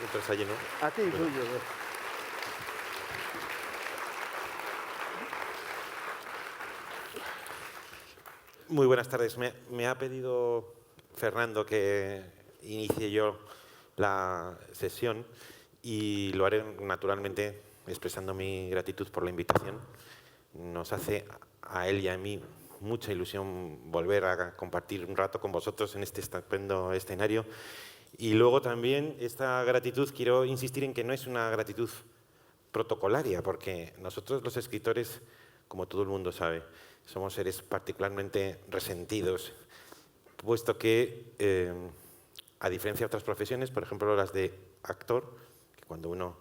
Mientras hay lleno. A ti, Bueno. soy yo. Muy buenas tardes. Me ha pedido Fernando que inicie yo la sesión y lo haré naturalmente expresando mi gratitud por la invitación. Nos hace a él y a mí mucha ilusión volver a compartir un rato con vosotros en este estupendo escenario. Y luego también esta gratitud, quiero insistir en que no es una gratitud protocolaria, porque nosotros los escritores, como todo el mundo sabe, somos seres particularmente resentidos, puesto que, a diferencia de otras profesiones, por ejemplo las de actor, que cuando uno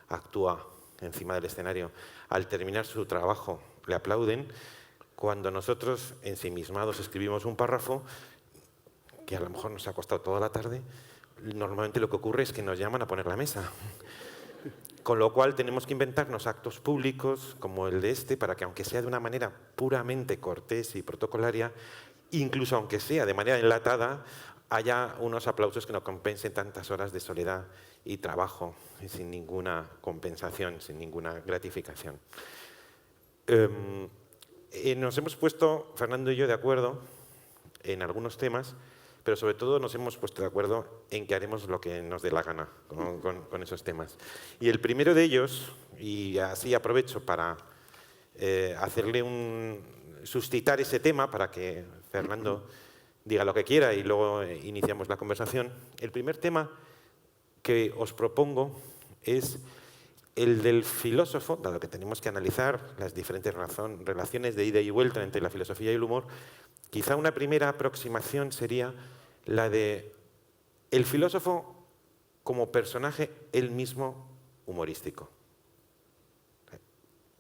actúa encima del escenario, al terminar su trabajo le aplauden, cuando nosotros ensimismados escribimos un párrafo, que a lo mejor nos ha costado toda la tarde, normalmente lo que ocurre es que nos llaman a poner la mesa. Con lo cual tenemos que inventarnos actos públicos como el de este para que, aunque sea de una manera puramente cortés y protocolaria, incluso aunque sea de manera enlatada, haya unos aplausos que nos compensen tantas horas de soledad y trabajo sin ninguna compensación, sin ninguna gratificación. Nos hemos puesto, Fernando y yo, de acuerdo en algunos temas, pero sobre todo nos hemos puesto de acuerdo en que haremos lo que nos dé la gana con esos temas. Y el primero de ellos, y así aprovecho para suscitar ese tema para que Fernando diga lo que quiera y luego iniciamos la conversación. El primer tema que os propongo es el del filósofo, dado que tenemos que analizar las diferentes relaciones de ida y vuelta entre la filosofía y el humor. Quizá una primera aproximación sería la de el filósofo como personaje él mismo humorístico.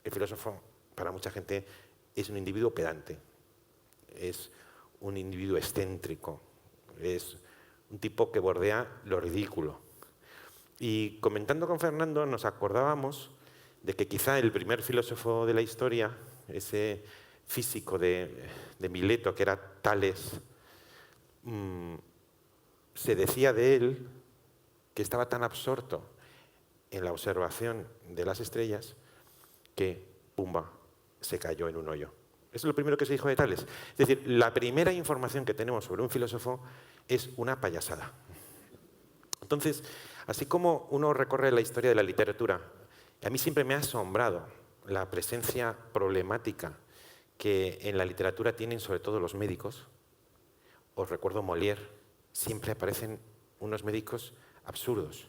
El filósofo, para mucha gente, es un individuo pedante, es un individuo excéntrico, es un tipo que bordea lo ridículo. Y comentando con Fernando nos acordábamos de que quizá el primer filósofo de la historia, ese físico de Mileto, que era Tales, se decía de él que estaba tan absorto en la observación de las estrellas que, pumba, se cayó en un hoyo. Eso es lo primero que se dijo de Tales. Es decir, la primera información que tenemos sobre un filósofo es una payasada. Entonces, así como uno recorre la historia de la literatura, a mí siempre me ha asombrado la presencia problemática que en la literatura tienen sobre todo los médicos. Os recuerdo Molière, siempre aparecen unos médicos absurdos,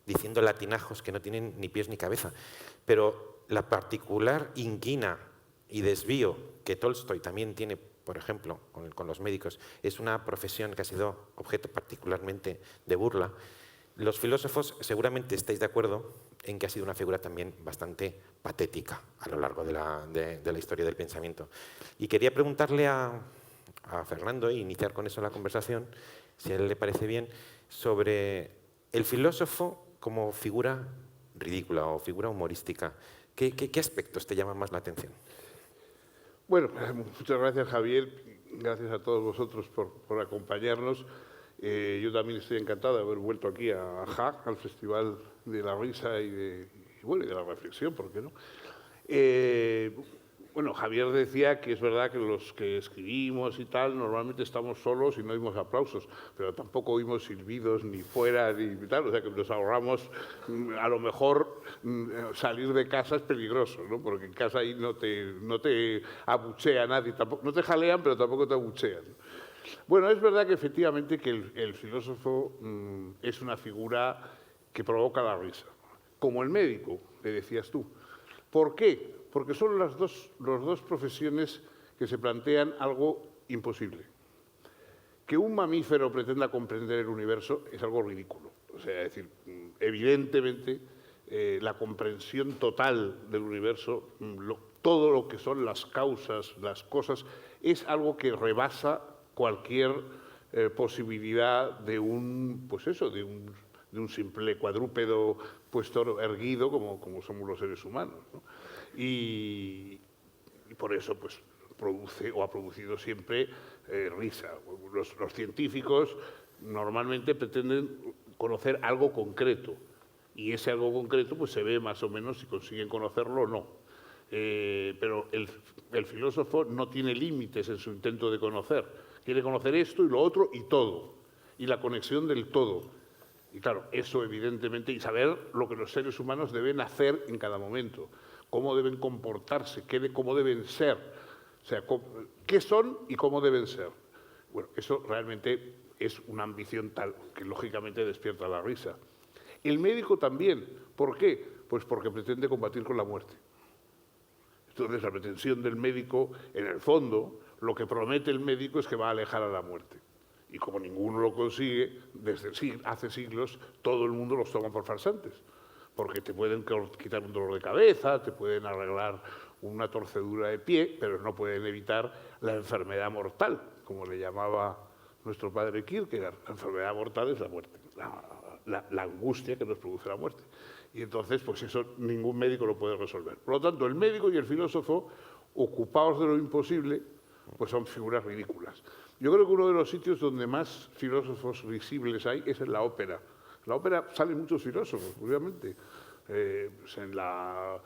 diciendo latinajos que no tienen ni pies ni cabeza. Pero la particular inquina y desvío que Tolstoy también tiene, por ejemplo, con los médicos, es una profesión que ha sido objeto particularmente de burla. Los filósofos seguramente estáis de acuerdo en que ha sido una figura también bastante patética a lo largo de la historia del pensamiento. Y quería preguntarle a Fernando, e iniciar con eso la conversación, si a él le parece bien, sobre el filósofo como figura ridícula o figura humorística. ¿Qué aspectos te llaman más la atención? Bueno, muchas gracias, Javier. Gracias a todos vosotros por acompañarnos. Yo también estoy encantado de haber vuelto aquí a JAC, al Festival de la Risa y de la Reflexión, ¿por qué no? Bueno, Javier decía que es verdad que los que escribimos y tal, normalmente estamos solos y no oímos aplausos, pero tampoco oímos silbidos ni fuera ni tal, o sea que nos ahorramos, a lo mejor salir de casa es peligroso, ¿no? Porque en casa ahí no te abuchea nadie, tampoco, no te jalean, pero tampoco te abuchean. Bueno, es verdad que efectivamente que el filósofo es una figura que provoca la risa, como el médico, que decías tú. ¿Por qué? Porque son las dos profesiones que se plantean algo imposible. Que un mamífero pretenda comprender el universo es algo ridículo. O sea, es decir, evidentemente la comprensión total del universo, todo lo que son las causas, las cosas, es algo que rebasa cualquier posibilidad de un simple cuadrúpedo puesto erguido como somos los seres humanos, ¿no? Y por eso pues produce o ha producido siempre risa. Los científicos normalmente pretenden conocer algo concreto. Y ese algo concreto pues se ve más o menos si consiguen conocerlo o no. Pero el filósofo no tiene límites en su intento de conocer. Quiere conocer esto y lo otro y todo. Y la conexión del todo. Y claro, eso evidentemente, y saber lo que los seres humanos deben hacer en cada momento, cómo deben comportarse, cómo deben ser, o sea, qué son y cómo deben ser. Bueno, eso realmente es una ambición tal que lógicamente despierta la risa. El médico también. ¿Por qué? Pues porque pretende combatir con la muerte. Entonces, la pretensión del médico, en el fondo, lo que promete el médico es que va a alejar a la muerte. Y como ninguno lo consigue, desde hace siglos, todo el mundo los toma por farsantes. Porque te pueden quitar un dolor de cabeza, te pueden arreglar una torcedura de pie, pero no pueden evitar la enfermedad mortal, como le llamaba nuestro padre Kierkegaard. La enfermedad mortal es la muerte, la angustia que nos produce la muerte. Y entonces, pues eso ningún médico lo puede resolver. Por lo tanto, el médico y el filósofo, ocupados de lo imposible, pues son figuras ridículas. Yo creo que uno de los sitios donde más filósofos visibles hay es en la ópera. En la ópera salen muchos filósofos, obviamente. Pues en la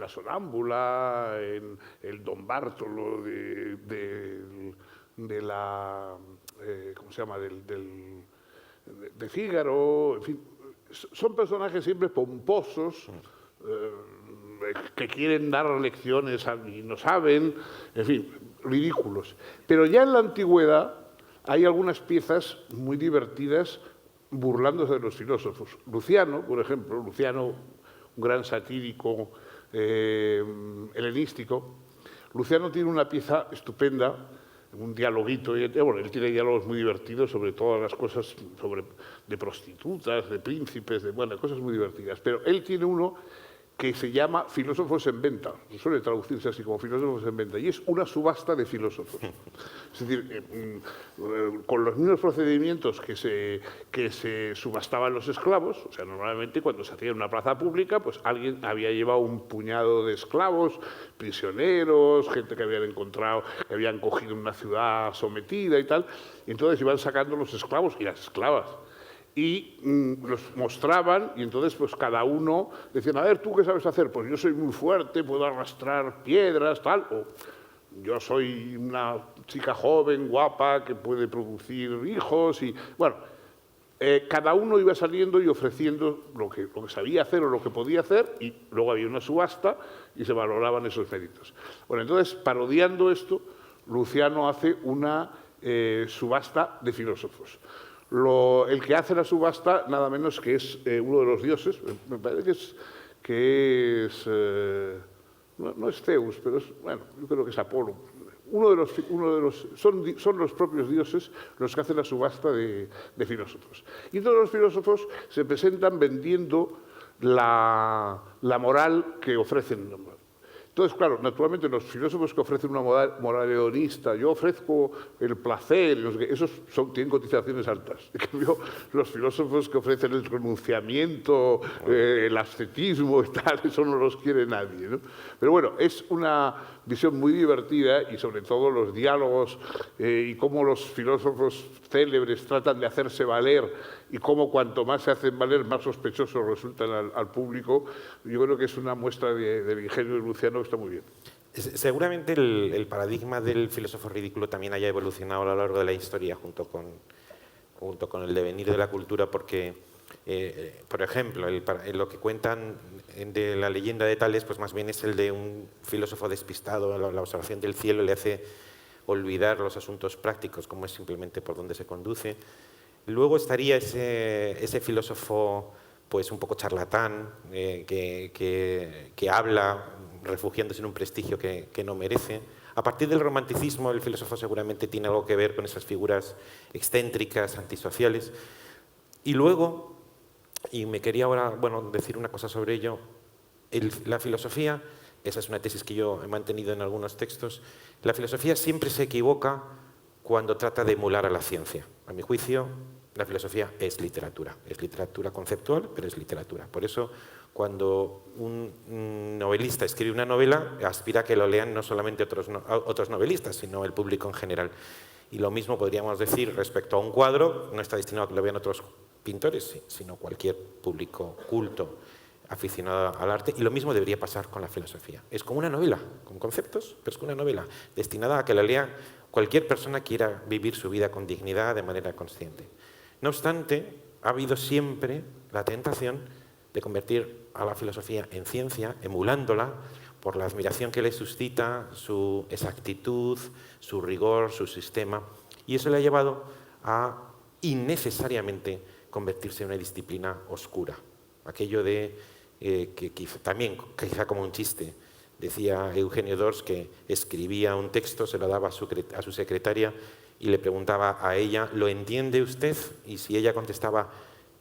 Sonámbula, en el Don Bartolo de la... ¿cómo se llama? De Fígaro, en fin. Son personajes siempre pomposos, que quieren dar lecciones y no saben, en fin, ridículos. Pero ya en la antigüedad hay algunas piezas muy divertidas burlándose de los filósofos. Luciano, por ejemplo, un gran satírico helenístico, Luciano tiene una pieza estupenda, un dialoguito, bueno, él tiene diálogos muy divertidos sobre todas las cosas, de prostitutas, de príncipes, bueno, cosas muy divertidas. Pero él tiene uno que se llama Filósofos en Venta, suele traducirse así como Filósofos en Venta, y es una subasta de filósofos. Es decir, con los mismos procedimientos que se subastaban los esclavos, o sea, normalmente cuando se hacía una plaza pública, pues alguien había llevado un puñado de esclavos, prisioneros, gente que habían encontrado, que habían cogido una ciudad sometida y tal, y entonces iban sacando los esclavos y las esclavas. Y los mostraban y entonces pues cada uno decía, a ver, ¿tú qué sabes hacer? Pues yo soy muy fuerte, puedo arrastrar piedras, tal, o yo soy una chica joven, guapa, que puede producir hijos y, bueno, cada uno iba saliendo y ofreciendo lo que sabía hacer o lo que podía hacer y luego había una subasta y se valoraban esos méritos. Bueno, entonces, parodiando esto, Luciano hace una subasta de filósofos. El que hace la subasta, nada menos que es uno de los dioses, me parece que es no es Zeus, pero bueno, yo creo que es Apolo. Son los propios dioses los que hacen la subasta de filósofos. Y todos los filósofos se presentan vendiendo la moral que ofrecen. Entonces, claro, naturalmente los filósofos que ofrecen una moral hedonista, yo ofrezco el placer, esos tienen cotizaciones altas. En cambio, los filósofos que ofrecen el renunciamiento, el ascetismo y tal, eso no los quiere nadie, ¿no? Pero bueno, es una visión muy divertida y sobre todo los diálogos y cómo los filósofos célebres tratan de hacerse valer y cómo cuanto más se hacen valer, más sospechosos resultan al público. Yo creo que es una muestra del ingenio de Luciano que está muy bien. Seguramente el paradigma del filósofo ridículo también haya evolucionado a lo largo de la historia junto con el devenir de la cultura, porque, por ejemplo, lo que cuentan de la leyenda de Tales, pues más bien es el de un filósofo despistado. La observación del cielo le hace olvidar los asuntos prácticos, como es simplemente por dónde se conduce. Luego estaría ese filósofo pues un poco charlatán, que habla refugiándose en un prestigio que no merece. A partir del romanticismo, el filósofo seguramente tiene algo que ver con esas figuras excéntricas, antisociales. Y luego, y me quería ahora decir una cosa sobre ello, la filosofía, esa es una tesis que yo he mantenido en algunos textos, la filosofía siempre se equivoca cuando trata de emular a la ciencia. A mi juicio, la filosofía es literatura conceptual, pero es literatura. Por eso, cuando un novelista escribe una novela, aspira a que lo lean no solamente otros novelistas, sino el público en general. Y lo mismo podríamos decir respecto a un cuadro, no está destinado a que lo vean otros pintores, sino cualquier público culto aficionado al arte, y lo mismo debería pasar con la filosofía. Es como una novela, con conceptos, pero es como una novela destinada a que la lea cualquier persona que quiera vivir su vida con dignidad de manera consciente. No obstante, ha habido siempre la tentación de convertir a la filosofía en ciencia, emulándola por la admiración que le suscita, su exactitud, su rigor, su sistema, y eso le ha llevado a innecesariamente convertirse en una disciplina oscura. Aquello de que también, quizá como un chiste, decía Eugenio d'Ors que escribía un texto, se lo daba a su secretaria y le preguntaba a ella, ¿lo entiende usted? Y si ella contestaba,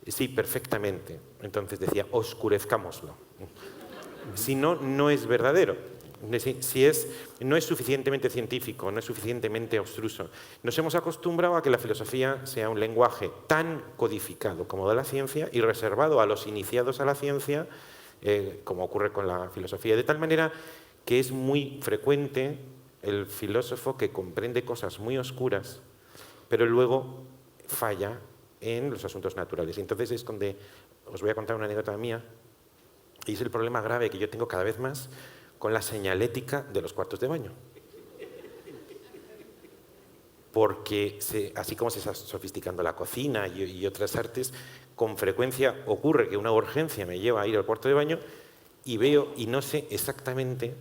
sí, perfectamente. Entonces decía, oscurezcámoslo. Si no, no es verdadero. No es suficientemente científico, no es suficientemente abstruso. Nos hemos acostumbrado a que la filosofía sea un lenguaje tan codificado como de la ciencia y reservado a los iniciados a la ciencia, como ocurre con la filosofía, de tal manera que es muy frecuente el filósofo que comprende cosas muy oscuras, pero luego falla en los asuntos naturales. Y entonces es donde os voy a contar una anécdota mía, y es el problema grave que yo tengo cada vez más con la señalética de los cuartos de baño. Porque así como se está sofisticando la cocina y otras artes, con frecuencia ocurre que una urgencia me lleva a ir al cuarto de baño y veo y no sé exactamente,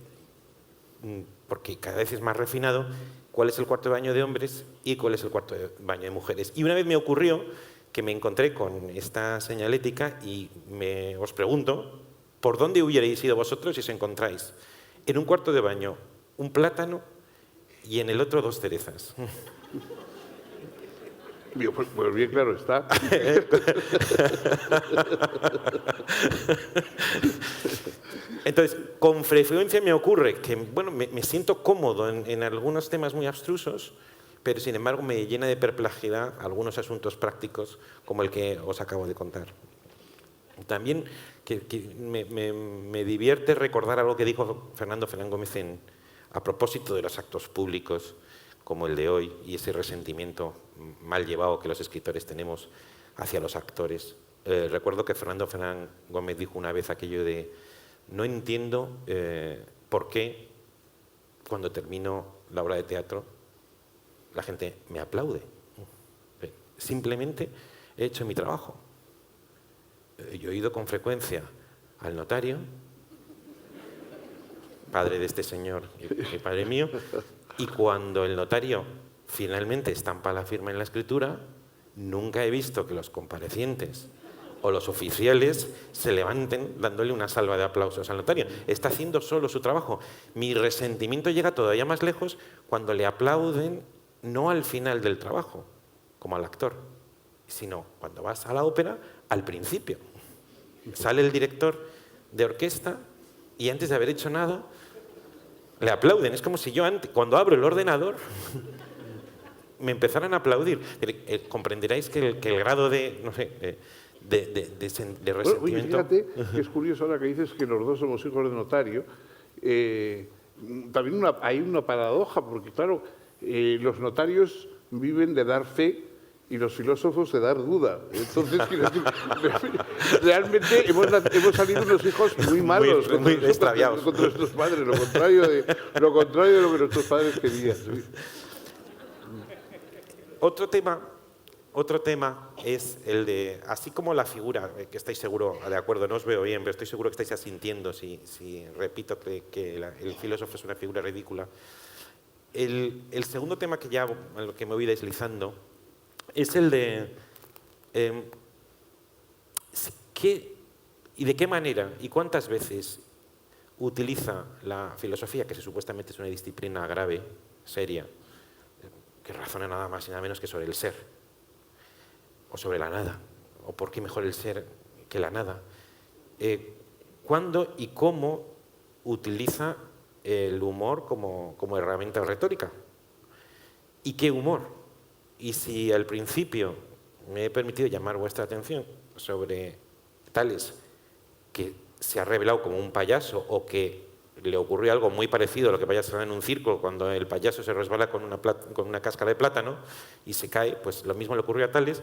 porque cada vez es más refinado, cuál es el cuarto de baño de hombres y cuál es el cuarto de baño de mujeres. Y una vez me ocurrió que me encontré con esta señalética y os pregunto, ¿por dónde hubierais ido vosotros si os encontráis en un cuarto de baño un plátano y en el otro 2 cerezas? Pues bien claro está. Entonces, con frecuencia me ocurre que bueno, me siento cómodo en algunos temas muy abstrusos, pero sin embargo me llena de perplejidad algunos asuntos prácticos como el que os acabo de contar. También me divierte recordar algo que dijo Fernando Fernán Gómez a propósito de los actos públicos como el de hoy y ese resentimiento mal llevado que los escritores tenemos hacia los actores. Recuerdo que Fernando Fernán Gómez dijo una vez aquello de no entiendo por qué cuando termino la obra de teatro la gente me aplaude. Simplemente he hecho mi trabajo. Yo he ido con frecuencia al notario, padre de este señor y padre mío, y cuando el notario finalmente estampa la firma en la escritura, nunca he visto que los comparecientes o los oficiales se levanten dándole una salva de aplausos al notario. Está haciendo solo su trabajo. Mi resentimiento llega todavía más lejos cuando le aplauden no al final del trabajo, como al actor, sino cuando vas a la ópera, al principio. Sale el director de orquesta y antes de haber hecho nada, le aplauden. Es como si yo, cuando abro el ordenador, me empezaran a aplaudir. Comprenderéis que el grado de, no sé, de resentimiento... Bueno, oye, fíjate que es curioso ahora que dices que los dos somos hijos de notario. También hay una paradoja, porque claro, los notarios viven de dar fe y los filósofos de dar duda. Entonces, realmente hemos salido unos hijos muy malos, muy extraviados contra nuestros padres, lo contrario de lo que nuestros padres querían. ¿Sí? Otro tema es el de, así como la figura, que estáis seguro de acuerdo, no os veo bien, pero estoy seguro que estáis asintiendo si repito que el filósofo es una figura ridícula. El segundo tema que ya, en lo que me voy deslizando, es el de y de qué manera y cuántas veces utiliza la filosofía, que supuestamente es una disciplina grave, seria, que razona nada más y nada menos que sobre el ser, o sobre la nada, o por qué mejor el ser que la nada. ¿Cuándo y cómo utiliza el humor como herramienta retórica? ¿Y qué humor? Y si al principio me he permitido llamar vuestra atención sobre Tales, que se ha revelado como un payaso o que le ocurrió algo muy parecido a lo que pasa en un circo cuando el payaso se resbala con una cáscara de plátano y se cae, pues lo mismo le ocurrió a Tales.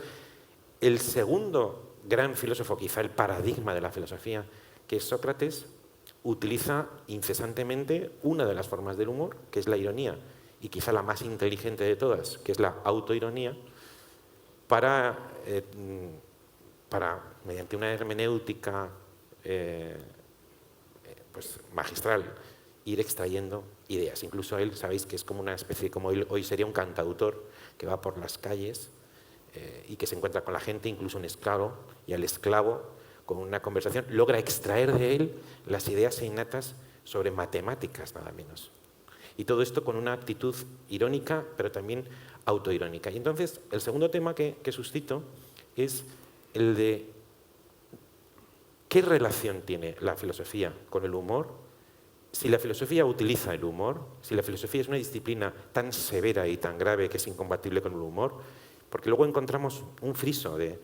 El segundo gran filósofo, quizá el paradigma de la filosofía, que es Sócrates, utiliza incesantemente una de las formas del humor, que es la ironía, y quizá la más inteligente de todas, que es la autoironía, para mediante una hermenéutica pues, magistral, ir extrayendo ideas. Incluso él, sabéis que es como una especie, como él hoy sería un cantautor que va por las calles y que se encuentra con la gente, incluso un esclavo, y al esclavo, con una conversación, logra extraer de él las ideas innatas sobre matemáticas, nada menos. Y todo esto con una actitud irónica, pero también autoirónica. Y entonces, el segundo tema que suscito es el de qué relación tiene la filosofía con el humor. Si la filosofía utiliza el humor, si la filosofía es una disciplina tan severa y tan grave que es incompatible con el humor, porque luego encontramos un friso de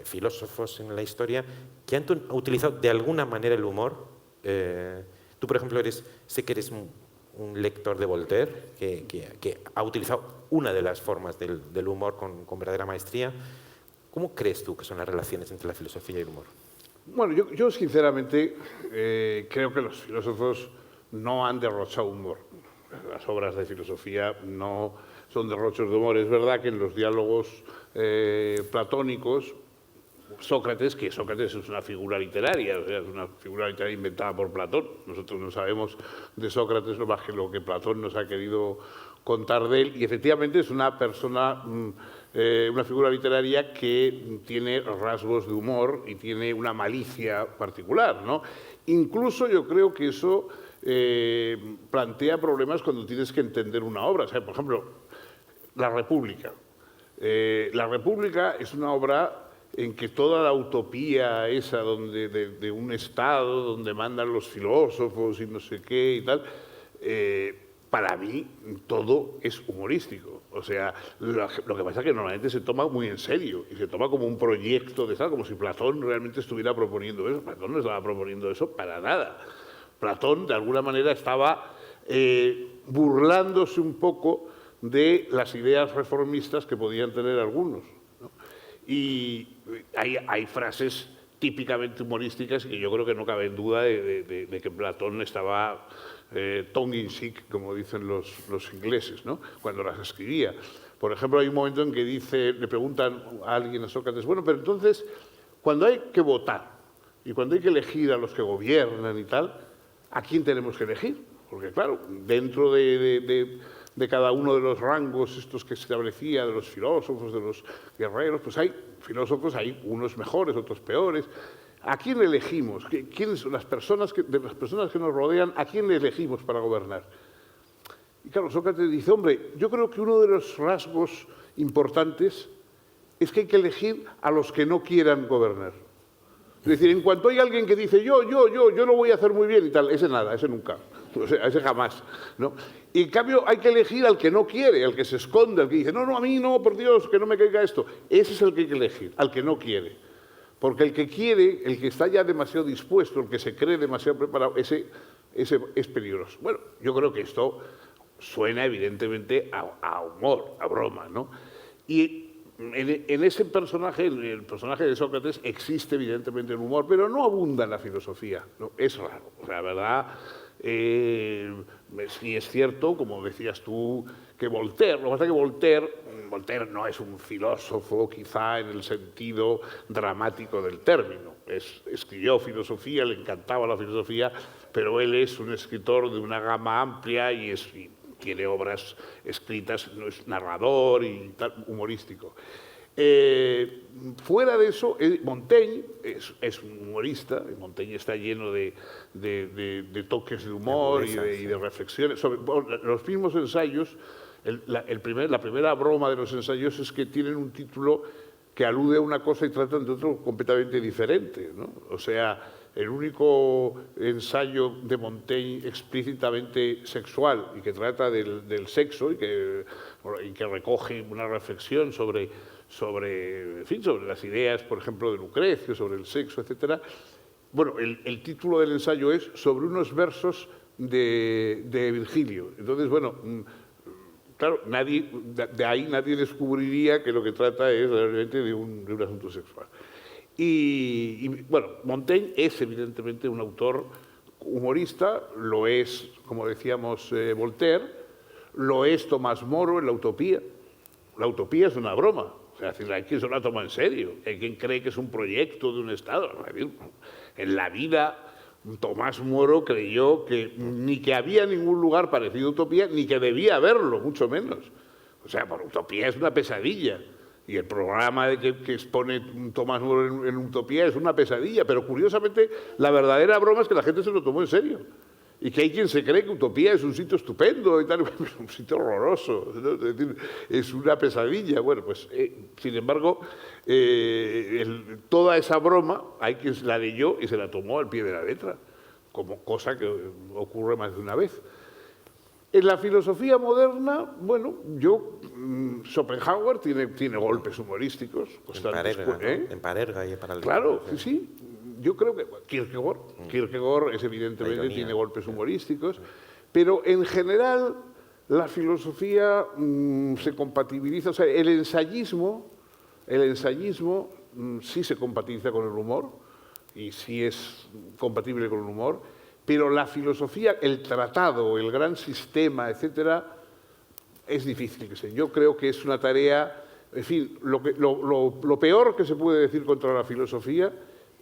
filósofos en la historia que han utilizado de alguna manera el humor. Tú, por ejemplo, sé que eres un lector de Voltaire, que ha utilizado una de las formas del humor con verdadera maestría. ¿Cómo crees tú que son las relaciones entre la filosofía y el humor? Bueno, yo sinceramente creo que los filósofos no han derrochado humor. Las obras de filosofía no son derrochos de humor. Es verdad que en los diálogos platónicos, Sócrates es una figura literaria, o sea, es una figura literaria inventada por Platón. Nosotros no sabemos de Sócrates no más que lo que Platón nos ha querido contar de él, y efectivamente es una persona, una figura literaria que tiene rasgos de humor y tiene una malicia particular, ¿no? Incluso yo creo que eso plantea problemas cuando tienes que entender una obra. O sea, por ejemplo, La República. La República es una obra en que toda la utopía esa de un Estado donde mandan los filósofos y no sé qué y tal, para mí todo es humorístico. O sea, lo que pasa es que normalmente se toma muy en serio y se toma como un proyecto de tal, como si Platón realmente estuviera proponiendo eso. Platón no estaba proponiendo eso para nada. Platón, de alguna manera, estaba burlándose un poco de las ideas reformistas que podían tener algunos, ¿no? Y hay frases típicamente humorísticas que yo creo que no cabe en duda de que Platón estaba tongue in cheek, como dicen los ingleses, ¿no? Cuando las escribía. Por ejemplo, hay un momento en que le preguntan a alguien, a Sócrates, bueno, pero entonces, cuando hay que votar y cuando hay que elegir a los que gobiernan y tal, ¿a quién tenemos que elegir? Porque claro, dentro de cada uno de los rangos estos que se establecía, de los filósofos, de los guerreros, pues hay filósofos, hay unos mejores, otros peores. ¿A quién elegimos? ¿Quiénes son las personas que nos rodean? ¿A quién elegimos para gobernar? Y claro, Sócrates dice, hombre, yo creo que uno de los rasgos importantes es que hay que elegir a los que no quieran gobernar. Es decir, en cuanto hay alguien que dice yo lo voy a hacer muy bien y tal, ese nada, ese nunca. O sea, ese jamás, ¿no? Y en cambio hay que elegir al que no quiere, al que se esconde, al que dice, no, a mí no, por Dios, que no me caiga esto. Ese es el que hay que elegir, al que no quiere. Porque el que quiere, el que está ya demasiado dispuesto, el que se cree demasiado preparado, ese es peligroso. Bueno, yo creo que esto suena evidentemente a humor, a broma, ¿no? Y en ese personaje, el personaje de Sócrates, existe evidentemente el humor, pero no abunda en la filosofía, ¿no? Es raro, o sea, la verdad. Sí es cierto, como decías tú, que Voltaire, lo que pasa es que Voltaire no es un filósofo quizá en el sentido dramático del término. Escribió filosofía, le encantaba la filosofía, pero él es un escritor de una gama amplia y tiene obras escritas, no es narrador y tal, humorístico. Fuera de eso, Montaigne es un humorista, Montaigne está lleno de toques de humor y de reflexiones. Sobre los mismos ensayos, la primera broma de los ensayos es que tienen un título que alude a una cosa y tratan de otro completamente diferente, ¿no? O sea, el único ensayo de Montaigne explícitamente sexual y que trata del sexo y que recoge una reflexión sobre las ideas, por ejemplo, de Lucrecio, sobre el sexo, etc. Bueno, el título del ensayo es sobre unos versos de Virgilio. Entonces, bueno, claro, de ahí nadie descubriría que lo que trata es realmente de un asunto sexual. Bueno, Montaigne es evidentemente un autor humorista, lo es, como decíamos, Voltaire, lo es Tomás Moro en La Utopía. La utopía es una broma, o sea, hay quien se la toma en serio, hay quien cree que es un proyecto de un Estado. En la vida, Tomás Moro creyó que ni que había ningún lugar parecido a utopía, ni que debía haberlo, mucho menos. O sea, por utopía es una pesadilla. Y el programa que expone Tomás Moro en Utopía es una pesadilla, pero curiosamente la verdadera broma es que la gente se lo tomó en serio. Y que hay quien se cree que Utopía es un sitio estupendo y tal, es un sitio horroroso, ¿no? Es decir, es una pesadilla. Bueno, pues, sin embargo, toda esa broma hay quien la leyó y se la tomó al pie de la letra, como cosa que ocurre más de una vez. En la filosofía moderna, bueno, Schopenhauer tiene golpes humorísticos constantes. En Parerga y para el... Claro, sí. Yo creo que Kierkegaard es evidentemente tiene golpes humorísticos, pero en general la filosofía se compatibiliza, o sea, el ensayismo sí se compatibiliza con el humor y sí es compatible con el humor, pero la filosofía, el tratado, el gran sistema, etcétera, es difícil que sea. Yo creo que es una tarea, en fin, lo peor que se puede decir contra la filosofía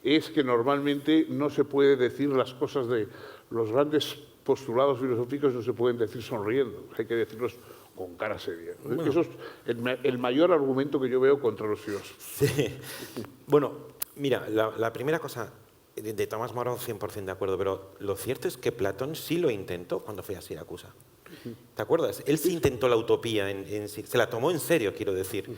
es que normalmente no se puede decir las cosas de los grandes postulados filosóficos, no se pueden decir sonriendo, hay que decirlos con cara seria. Bueno. Eso es el mayor argumento que yo veo contra los filósofos. Sí. Bueno, mira, la primera cosa, de Tomás Moro 100% de acuerdo, pero lo cierto es que Platón sí lo intentó cuando fue a Siracusa. ¿Te acuerdas? Él sí intentó la utopía, se la tomó en serio, quiero decir.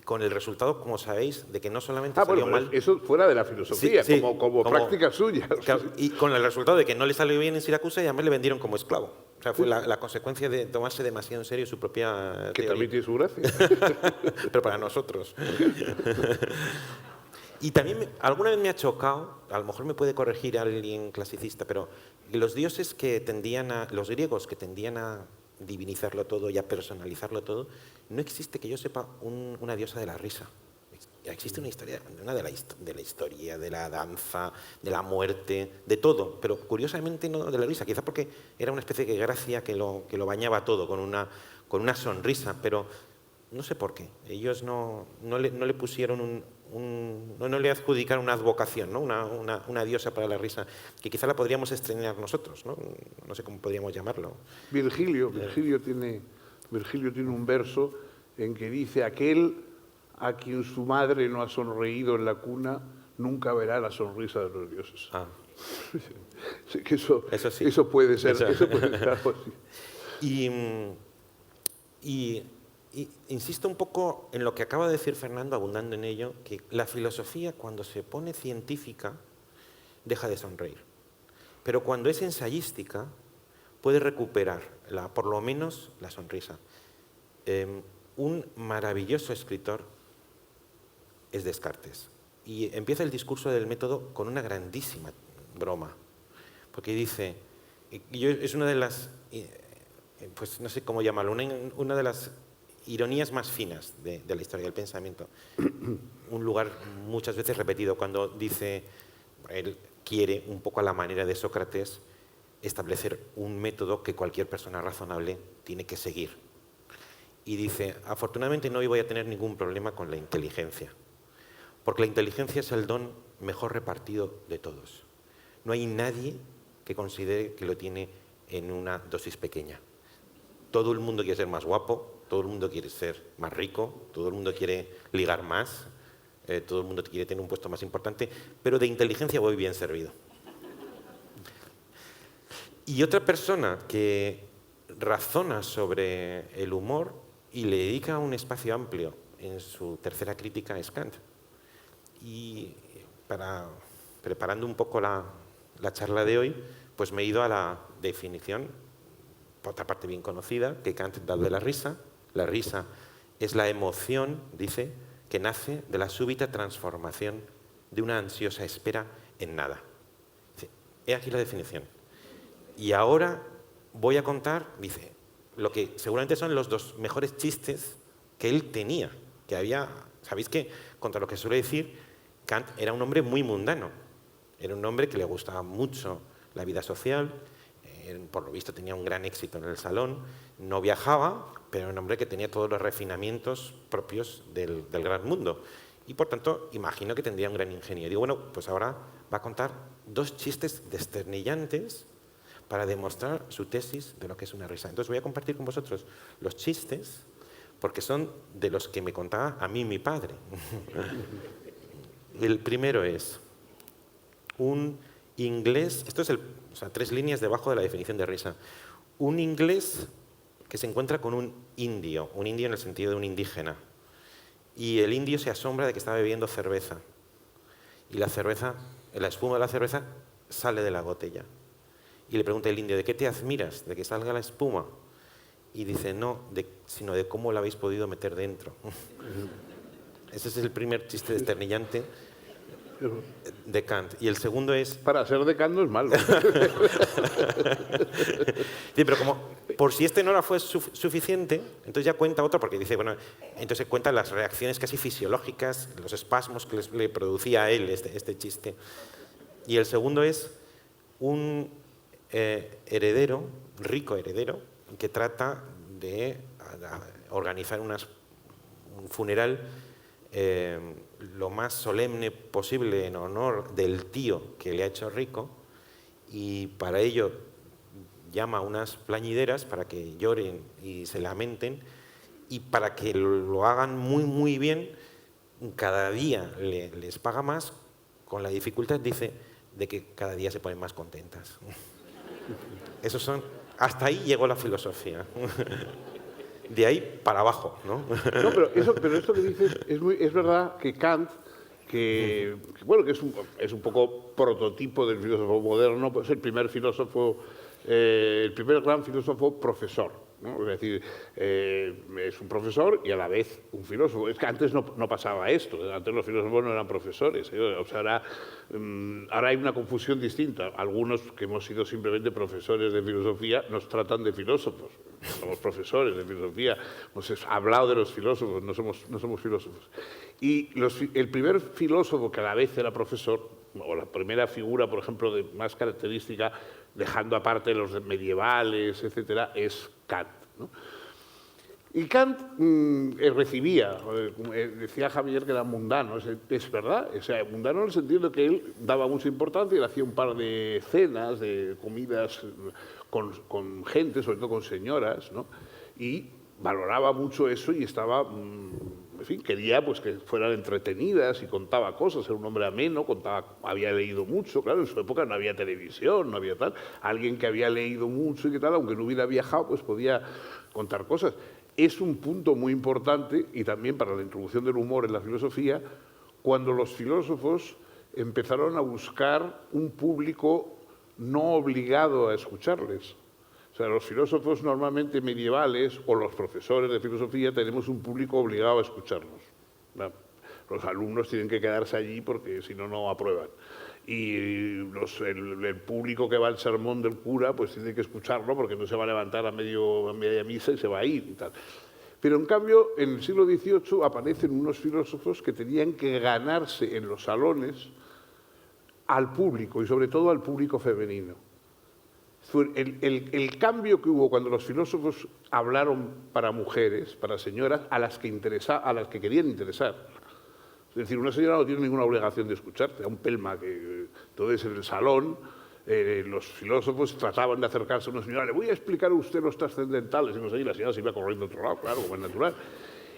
Con el resultado, como sabéis, de que no solamente salió mal... Eso fuera de la filosofía, sí, como práctica suya. Claro, y con el resultado de que no le salió bien en Siracusa y además le vendieron como esclavo. O sea, fue la consecuencia de tomarse demasiado en serio su propia que teoría. También tiene su gracia. Pero para nosotros. Y también alguna vez me ha chocado, a lo mejor me puede corregir alguien clasicista, pero los dioses que tendían los griegos que tendían a divinizarlo todo y a personalizarlo todo, no existe, que yo sepa, una diosa de la risa. Existe una historia, de la historia, de la danza, de la muerte, de todo, pero curiosamente no de la risa, quizás porque era una especie de gracia que lo bañaba todo con una sonrisa, pero no sé por qué. Ellos no le pusieron no le adjudicaron una advocación, ¿no? una diosa para la risa, que quizá la podríamos estrenar nosotros, no sé cómo podríamos llamarlo. Virgilio tiene un verso en que dice: aquel a quien su madre no ha sonreído en la cuna nunca verá la sonrisa de los dioses. Ah. Sí, que eso sí. Eso puede ser. Eso puede ser algo así. Y insisto un poco en lo que acaba de decir Fernando, abundando en ello, que la filosofía, cuando se pone científica, deja de sonreír. Pero cuando es ensayística, puede recuperar, por lo menos, la sonrisa. Un maravilloso escritor es Descartes. Y empieza el discurso del método con una grandísima broma. Porque dice, es una de las, pues no sé cómo llamarlo, una de las ironías más finas de la historia del pensamiento. Un lugar muchas veces repetido cuando dice, él quiere, un poco a la manera de Sócrates, establecer un método que cualquier persona razonable tiene que seguir. Y dice, afortunadamente no voy a tener ningún problema con la inteligencia, porque la inteligencia es el don mejor repartido de todos. No hay nadie que considere que lo tiene en una dosis pequeña. Todo el mundo quiere ser más guapo, todo el mundo quiere ser más rico, todo el mundo quiere ligar más, todo el mundo quiere tener un puesto más importante, pero de inteligencia voy bien servido. Y otra persona que razona sobre el humor y le dedica un espacio amplio en su tercera crítica es Kant. Y preparando un poco la charla de hoy, pues me he ido a la definición, por otra parte bien conocida, que Kant da de la risa. La risa es la emoción, dice, que nace de la súbita transformación de una ansiosa espera en nada. He aquí la definición. Y ahora voy a contar, dice, lo que seguramente son los dos mejores chistes que él tenía. Que había, ¿sabéis que contra lo que suele decir, Kant era un hombre muy mundano? Era un hombre que le gustaba mucho la vida social, por lo visto tenía un gran éxito en el salón, no viajaba, pero era un hombre que tenía todos los refinamientos propios del gran mundo. Y por tanto, imagino que tendría un gran ingenio. Y digo, bueno, pues ahora va a contar dos chistes desternillantes para demostrar su tesis de lo que es una risa. Entonces voy a compartir con vosotros los chistes, porque son de los que me contaba a mí mi padre. El primero es un inglés, esto es o sea, 3 líneas debajo de la definición de risa. Un inglés que se encuentra con un indio en el sentido de un indígena. Y el indio se asombra de que está bebiendo cerveza. Y la espuma de la cerveza sale de la botella. Y le pregunta el indio, ¿de qué te admiras? ¿De que salga la espuma? Y dice, no, sino de cómo la habéis podido meter dentro. Ese es el primer chiste desternillante de Kant. Y el segundo es... Para ser de Kant no es malo. Sí, pero como por si este no era fue suficiente, entonces ya cuenta otro, porque dice, bueno, entonces cuenta las reacciones casi fisiológicas, los espasmos que le producía a él este chiste. Y el segundo es un heredero, rico heredero, que trata de organizar un funeral lo más solemne posible en honor del tío que le ha hecho rico, y para ello llama a unas plañideras para que lloren y se lamenten, y para que lo hagan muy muy bien, cada día les paga más, con la dificultad, dice, de que cada día se ponen más contentas. Esos son, hasta ahí llegó la filosofía. De ahí para abajo, ¿no? No, pero esto que dices es verdad que Kant, que es un poco prototipo del filósofo moderno, pues el primer gran filósofo profesor, ¿no? Es decir, es un profesor y a la vez un filósofo. Es que antes no pasaba esto, antes los filósofos no eran profesores, ¿eh? O sea, ahora hay una confusión distinta. Algunos que hemos sido simplemente profesores de filosofía nos tratan de filósofos. Somos profesores de filosofía, hemos hablado de los filósofos, no somos filósofos. Y el primer filósofo que a la vez era profesor, o la primera figura, por ejemplo, de más característica, dejando aparte los medievales, etcétera, es Kant, ¿no? Y Kant recibía, decía Javier que era mundano, es verdad, o sea, mundano en el sentido de que él daba mucha importancia, él hacía un par de cenas, de comidas con gente, sobre todo con señoras, ¿no? Y valoraba mucho eso y estaba, en fin, quería pues que fueran entretenidas y contaba cosas, era un hombre ameno, había leído mucho, claro, en su época no había televisión, no había tal, alguien que había leído mucho y que tal, aunque no hubiera viajado, pues podía contar cosas. Es un punto muy importante, y también para la introducción del humor en la filosofía, cuando los filósofos empezaron a buscar un público no obligado a escucharles. O sea, los filósofos normalmente medievales o los profesores de filosofía tenemos un público obligado a escucharnos. Los alumnos tienen que quedarse allí porque si no, no aprueban. Y el público que va al sermón del cura pues tiene que escucharlo porque no se va a levantar a media misa y se va a ir y tal. Pero en cambio, en el siglo XVIII aparecen unos filósofos que tenían que ganarse en los salones al público y sobre todo al público femenino. El cambio que hubo cuando los filósofos hablaron para mujeres, para señoras, a las que querían interesar. Es decir, una señora no tiene ninguna obligación de escucharte, a un pelma que entonces en el salón los filósofos trataban de acercarse a una señora, le voy a explicar a usted los trascendentales, y no sé, y la señora se iba corriendo a otro lado, claro, como es natural.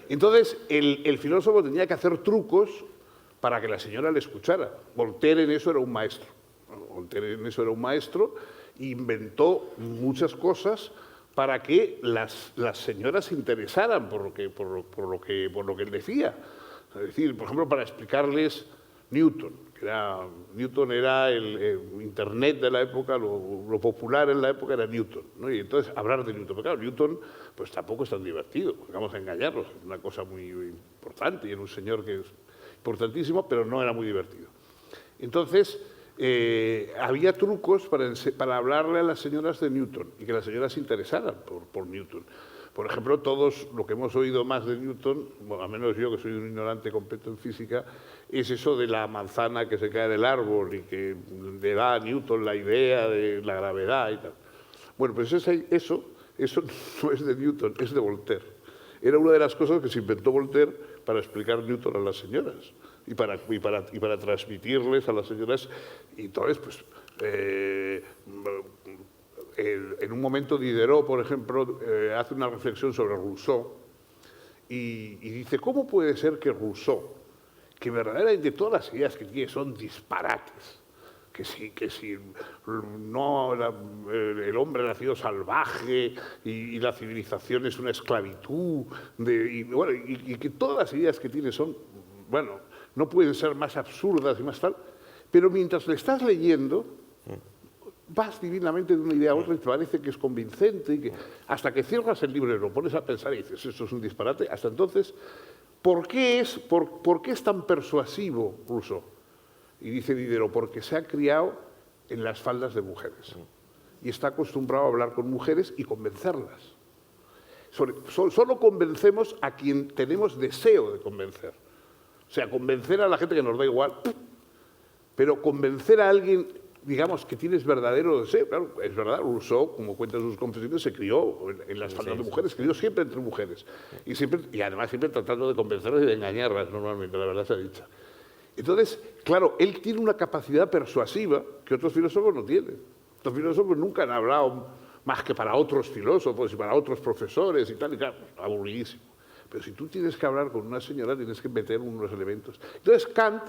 Entonces el filósofo tenía que hacer trucos para que la señora le escuchara. Voltaire en eso era un maestro. Inventó muchas cosas para que las señoras se interesaran por lo que él decía. Es decir, por ejemplo, para explicarles Newton. Newton era el Internet de la época, lo popular en la época era Newton, ¿no? Y entonces hablar de Newton. Pero claro, Newton pues tampoco es tan divertido, vamos a engañarnos, es una cosa muy importante y era un señor que es importantísimo, pero no era muy divertido. Entonces, había trucos para hablarle a las señoras de Newton y que las señoras se interesaran por Newton. Por ejemplo, todos lo que hemos oído más de Newton, bueno, al menos yo que soy un ignorante completo en física, es eso de la manzana que se cae del árbol y que le da a Newton la idea de la gravedad y tal. Bueno, pues eso no es de Newton, es de Voltaire. Era una de las cosas que se inventó Voltaire para explicar Newton a las señoras y para transmitirles a las señoras. Y entonces, pues, en un momento Diderot, por ejemplo, hace una reflexión sobre Rousseau y dice, ¿cómo puede ser que Rousseau, que verdaderamente todas las ideas que tiene son disparates, que si no, el hombre ha nacido salvaje y la civilización es una esclavitud, y que todas las ideas que tiene son, bueno, no pueden ser más absurdas y más tal, pero mientras le estás leyendo, vas divinamente de una idea a otra y te parece que es convincente y que hasta que cierras el libro y lo pones a pensar y dices, esto es un disparate, hasta entonces, ¿por qué es tan persuasivo Rousseau? Y dice Diderot, porque se ha criado en las faldas de mujeres y está acostumbrado a hablar con mujeres y convencerlas. Solo convencemos a quien tenemos deseo de convencer. O sea, convencer a la gente que nos da igual, pero convencer a alguien, digamos, que tienes verdadero deseo. Claro, es verdad, Rousseau, como cuenta en sus confesiones, se crió en las faldas de mujeres, se crió siempre entre mujeres. Y además siempre tratando de convencerlas y de engañarlas, normalmente, la verdad se ha dicho. Entonces, claro, él tiene una capacidad persuasiva que otros filósofos no tienen. Otros filósofos nunca han hablado más que para otros filósofos y para otros profesores y tal, y claro, aburridísimo. Pero si tú tienes que hablar con una señora, tienes que meter unos elementos. Entonces, Kant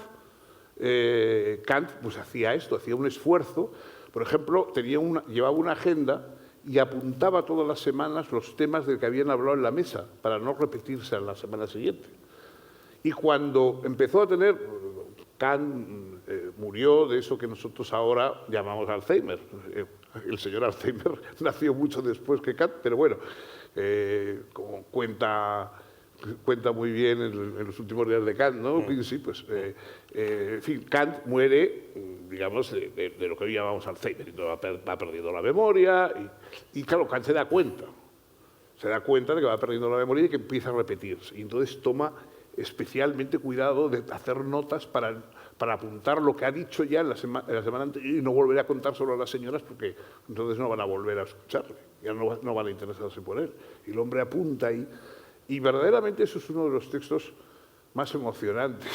pues hacía esto, hacía un esfuerzo. Por ejemplo, llevaba una agenda y apuntaba todas las semanas los temas del que habían hablado en la mesa, para no repetirse a la semana siguiente. Y cuando empezó a tener, Kant murió de eso que nosotros ahora llamamos Alzheimer. El señor Alzheimer nació mucho después que Kant, pero bueno, como cuenta muy bien en los últimos días de Kant, ¿no? Sí, pues, en fin, Kant muere, digamos, de lo que hoy llamamos Alzheimer. Va perdiendo la memoria y claro, Kant se da cuenta de que va perdiendo la memoria y que empieza a repetirse. Y entonces toma especialmente cuidado de hacer notas para apuntar lo que ha dicho ya en la semana anterior y no volver a contar solo a las señoras porque entonces no van a volver a escucharle, ya no van a interesarse por él. Y el hombre apunta ahí. Y verdaderamente eso es uno de los textos más emocionantes,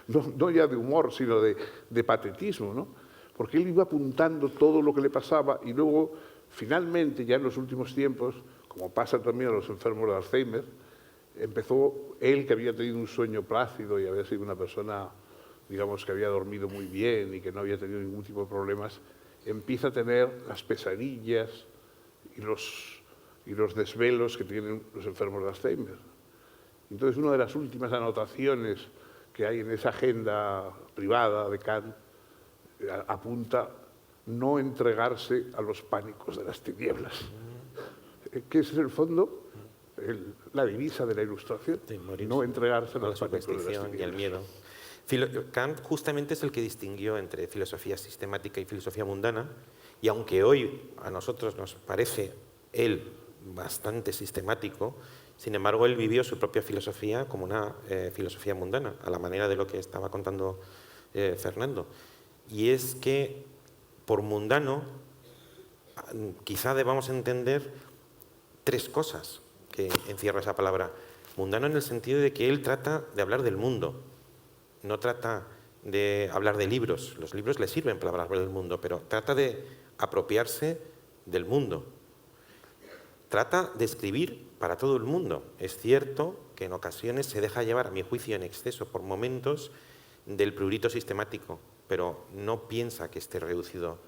no ya de humor, sino de patetismo, ¿no? Porque él iba apuntando todo lo que le pasaba y luego, finalmente, ya en los últimos tiempos, como pasa también a los enfermos de Alzheimer, empezó él, que había tenido un sueño plácido y había sido una persona, digamos, que había dormido muy bien y que no había tenido ningún tipo de problemas, empieza a tener las pesadillas y los desvelos que tienen los enfermos de Alzheimer. Entonces, una de las últimas anotaciones que hay en esa agenda privada de Kant apunta no entregarse a los pánicos de las tinieblas, que es en el fondo la divisa de la Ilustración, no entregarse a la superstición y el miedo. Kant justamente es el que distinguió entre filosofía sistemática y filosofía mundana, y aunque hoy a nosotros nos parece él bastante sistemático, sin embargo él vivió su propia filosofía como una filosofía mundana, a la manera de lo que estaba contando Fernando. Y es que por mundano quizá debamos entender tres cosas que encierra esa palabra. Mundano en el sentido de que él trata de hablar del mundo, no trata de hablar de libros. Los libros le sirven para hablar del mundo, pero trata de apropiarse del mundo. Trata de escribir para todo el mundo. Es cierto que en ocasiones se deja llevar, a mi juicio, en exceso, por momentos, del prurito sistemático, pero no piensa que esté reducido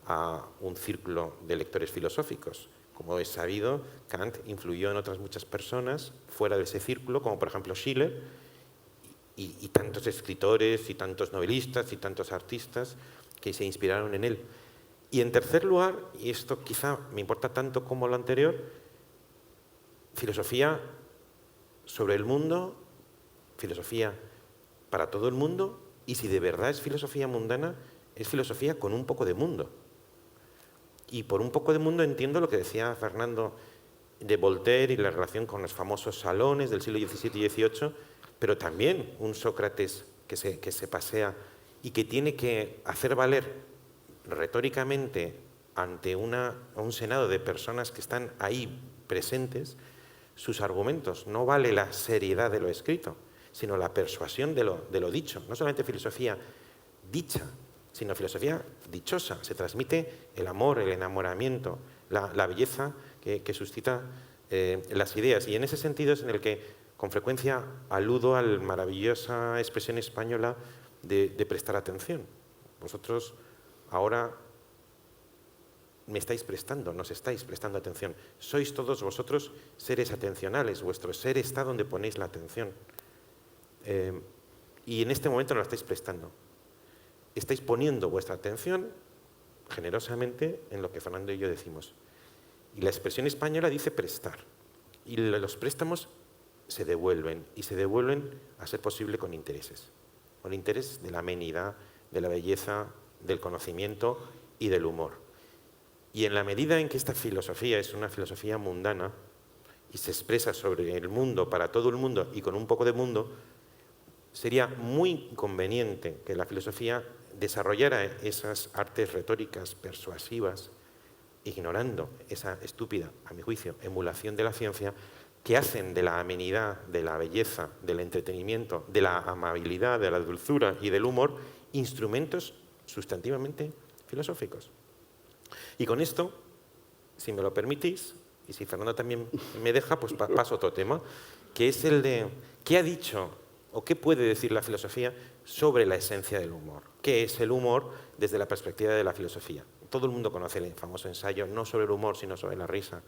a un círculo de lectores filosóficos. Como es sabido, Kant influyó en otras muchas personas fuera de ese círculo, como por ejemplo Schiller, y tantos escritores, y tantos novelistas, y tantos artistas que se inspiraron en él. Y en tercer lugar, y esto quizá me importa tanto como lo anterior, filosofía sobre el mundo, filosofía para todo el mundo, y si de verdad es filosofía mundana, es filosofía con un poco de mundo. Y por un poco de mundo entiendo lo que decía Fernando de Voltaire y la relación con los famosos salones del siglo XVII y XVIII, pero también un Sócrates que se pasea y que tiene que hacer valer retóricamente ante un senado de personas que están ahí presentes sus argumentos. No vale la seriedad de lo escrito, sino la persuasión de lo dicho. No solamente filosofía dicha, sino filosofía dichosa. Se transmite el amor, el enamoramiento, la belleza que suscita las ideas. Y en ese sentido es en el que con frecuencia aludo a la maravillosa expresión española de prestar atención. Vosotros ahora nos estáis prestando atención. Sois todos vosotros seres atencionales, vuestro ser está donde ponéis la atención. Y en este momento no la estáis prestando. Estáis poniendo vuestra atención generosamente en lo que Fernando y yo decimos. Y la expresión española dice prestar. Y los préstamos se devuelven, y se devuelven a ser posible con intereses. Con interés de la amenidad, de la belleza, del conocimiento y del humor. Y en la medida en que esta filosofía es una filosofía mundana y se expresa sobre el mundo, para todo el mundo y con un poco de mundo, sería muy conveniente que la filosofía desarrollara esas artes retóricas persuasivas, ignorando esa estúpida, a mi juicio, emulación de la ciencia, que hacen de la amenidad, de la belleza, del entretenimiento, de la amabilidad, de la dulzura y del humor, instrumentos sustantivamente filosóficos. Y con esto, si me lo permitís, y si Fernando también me deja, pues paso a otro tema, que es el de qué ha dicho o qué puede decir la filosofía sobre la esencia del humor. ¿Qué es el humor desde la perspectiva de la filosofía? Todo el mundo conoce el famoso ensayo, no sobre el humor, sino sobre la risa,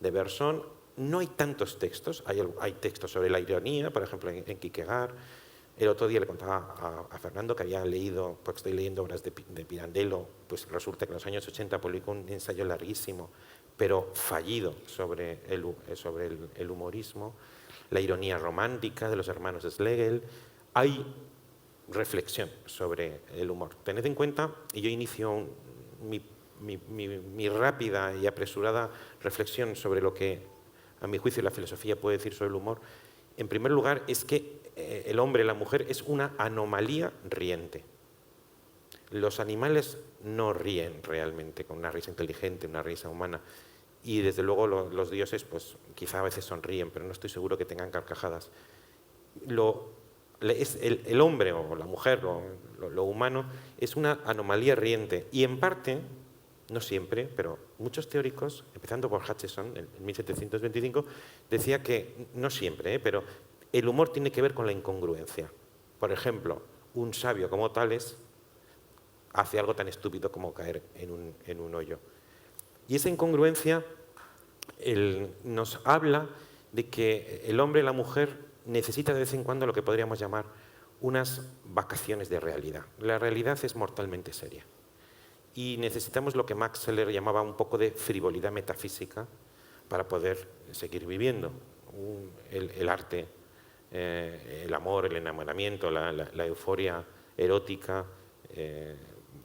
de Bergson. No hay tantos textos, hay textos sobre la ironía, por ejemplo, en Kierkegaard. El otro día le contaba a Fernando que había leído, porque estoy leyendo obras de Pirandello, pues resulta que en los años 80 publicó un ensayo larguísimo, pero fallido, sobre el humorismo, la ironía romántica de los hermanos Schlegel. Hay reflexión sobre el humor. Tened en cuenta, y yo inicio mi rápida y apresurada reflexión sobre lo que, a mi juicio, la filosofía puede decir sobre el humor. En primer lugar, es que el hombre, la mujer, es una anomalía riente. Los animales no ríen realmente con una risa inteligente, una risa humana. Y desde luego los dioses, pues quizá a veces sonríen, pero no estoy seguro que tengan carcajadas. El hombre o la mujer, lo humano, es una anomalía riente. Y en parte, no siempre, pero muchos teóricos, empezando por Hutcheson en 1725, decía que, no siempre, pero el humor tiene que ver con la incongruencia. Por ejemplo, un sabio como Tales hace algo tan estúpido como caer en un hoyo. Y esa incongruencia nos habla de que el hombre y la mujer necesita de vez en cuando lo que podríamos llamar unas vacaciones de realidad. La realidad es mortalmente seria. Y necesitamos lo que Max Scheler llamaba un poco de frivolidad metafísica para poder seguir viviendo. El arte, el amor, el enamoramiento, la euforia erótica,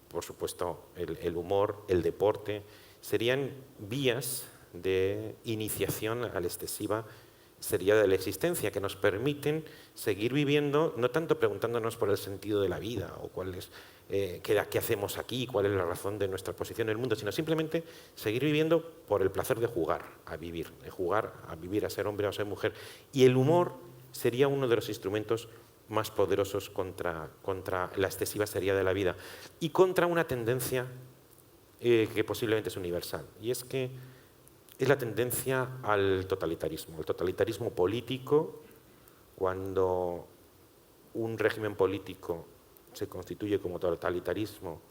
por supuesto el humor, el deporte, serían vías de iniciación a la excesiva seriedad de la existencia que nos permiten seguir viviendo, no tanto preguntándonos por el sentido de la vida o qué hacemos aquí, cuál es la razón de nuestra posición en el mundo, sino simplemente seguir viviendo por el placer de jugar a vivir, a ser hombre o a ser mujer. Y el humor sería uno de los instrumentos más poderosos contra la excesiva seriedad de la vida y contra una tendencia que posiblemente es universal, y es que es la tendencia al totalitarismo. El totalitarismo político, cuando un régimen político se constituye como totalitarismo,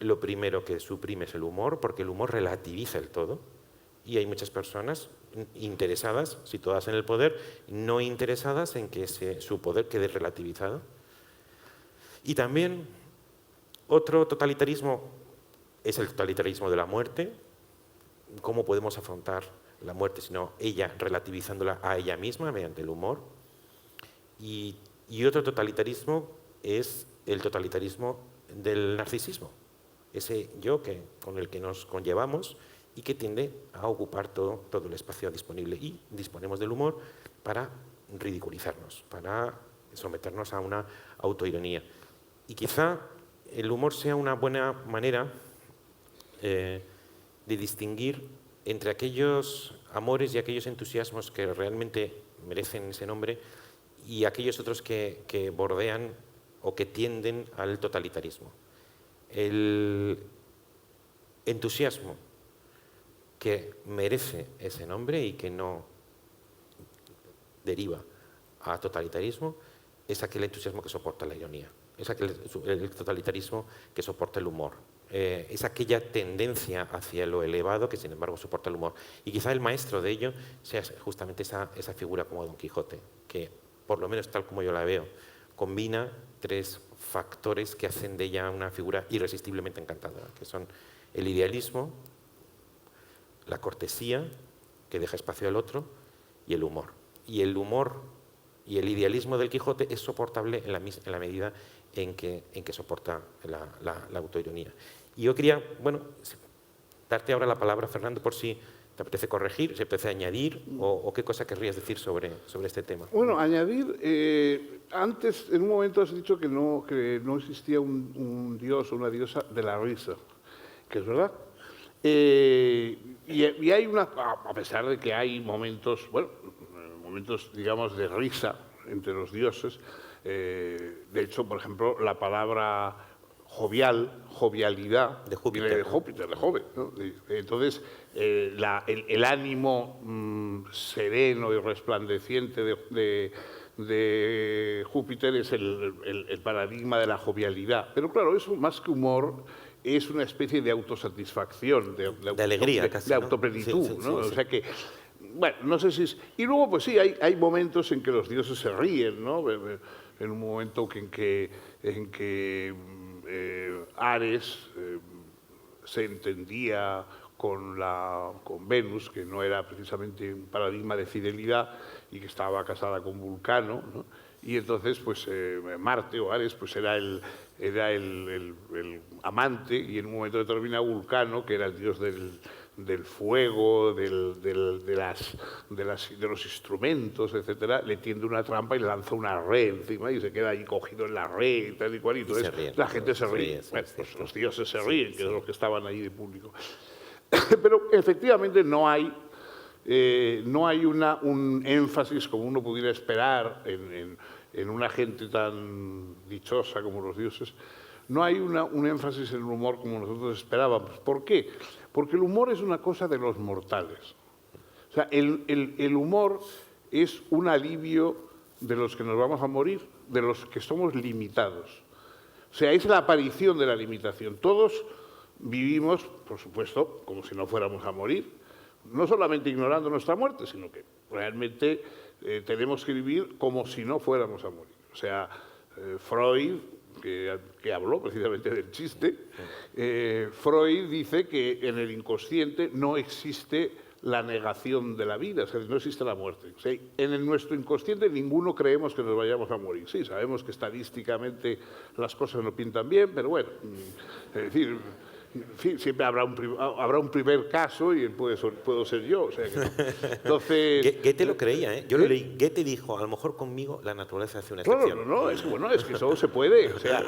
lo primero que suprime es el humor, porque el humor relativiza el todo, y hay muchas personas interesadas, situadas en el poder, no interesadas en que su poder quede relativizado. Y también otro totalitarismo es el totalitarismo de la muerte. ¿Cómo podemos afrontar la muerte sino ella relativizándola a ella misma mediante el humor? Y otro totalitarismo es el totalitarismo del narcisismo, ese yo con el que nos conllevamos y que tiende a ocupar todo el espacio disponible. Y disponemos del humor para ridiculizarnos, para someternos a una autoironía. Y quizá el humor sea una buena manera de distinguir entre aquellos amores y aquellos entusiasmos que realmente merecen ese nombre y aquellos otros que bordean o que tienden al totalitarismo. El entusiasmo que merece ese nombre y que no deriva a totalitarismo es aquel entusiasmo que soporta la ironía, es el totalitarismo que soporta el humor, es aquella tendencia hacia lo elevado que sin embargo soporta el humor. Y quizá el maestro de ello sea justamente esa figura como Don Quijote, que por lo menos tal como yo la veo, combina tres factores que hacen de ella una figura irresistiblemente encantadora, que son el idealismo, la cortesía, que deja espacio al otro, y el humor. Y el humor y el idealismo del Quijote es soportable en la medida en que soporta la autoironía. Y yo quería, bueno, darte ahora la palabra, Fernando, por si te apetece corregir, si te apetece añadir, o qué cosa querrías decir sobre este tema. Bueno, añadir, antes, en un momento has dicho que no existía un dios o una diosa de la risa, que es verdad. Y hay a pesar de que hay momentos, bueno, momentos, digamos, de risa entre los dioses, de hecho, por ejemplo, la palabra jovialidad, de Júpiter, viene de Júpiter, de Jove, ¿no? Entonces, el ánimo sereno y resplandeciente de Júpiter es el paradigma de la jovialidad. Pero claro, eso más que humor es una especie de autosatisfacción, de alegría, casi, de autoplenitud, sí, ¿no? Sí. O sea que, bueno, no sé si es... Y luego, pues sí, hay momentos en que los dioses se ríen, ¿no? En un momento en que Ares se entendía con Venus, que no era precisamente un paradigma de fidelidad y que estaba casada con Vulcano, ¿no? Y entonces, pues Marte o Ares, pues era el amante, y en un momento determinado Vulcano, que era el dios del fuego, de los instrumentos, etcétera, le tiende una trampa y le lanza una red encima y se queda ahí cogido en la red y tal y cual. Y entonces la gente se ríe. Bueno, pues los dioses se ríen, que es los que estaban ahí de público. Pero efectivamente no hay un énfasis como uno pudiera esperar en una gente tan dichosa como los dioses. No hay un énfasis en el humor como nosotros esperábamos. ¿Por qué? Porque el humor es una cosa de los mortales. O sea, el humor es un alivio de los que nos vamos a morir, de los que somos limitados. O sea, es la aparición de la limitación. Todos vivimos, por supuesto, como si no fuéramos a morir, no solamente ignorando nuestra muerte, sino que realmente tenemos que vivir como si no fuéramos a morir. O sea, Freud, que habló precisamente del chiste, Freud dice que en el inconsciente no existe la negación de la vida, o sea, no existe la muerte. O sea, en nuestro inconsciente ninguno creemos que nos vayamos a morir. Sí, sabemos que estadísticamente las cosas no pintan bien, pero bueno, es decir, en fin, siempre habrá un primer caso y puedo ser yo. O sea que no. Entonces, Goethe lo creía, ¿eh? Yo lo leí. Goethe dijo, a lo mejor conmigo la naturaleza hace una excepción. Claro, no, es que eso se puede. O sea,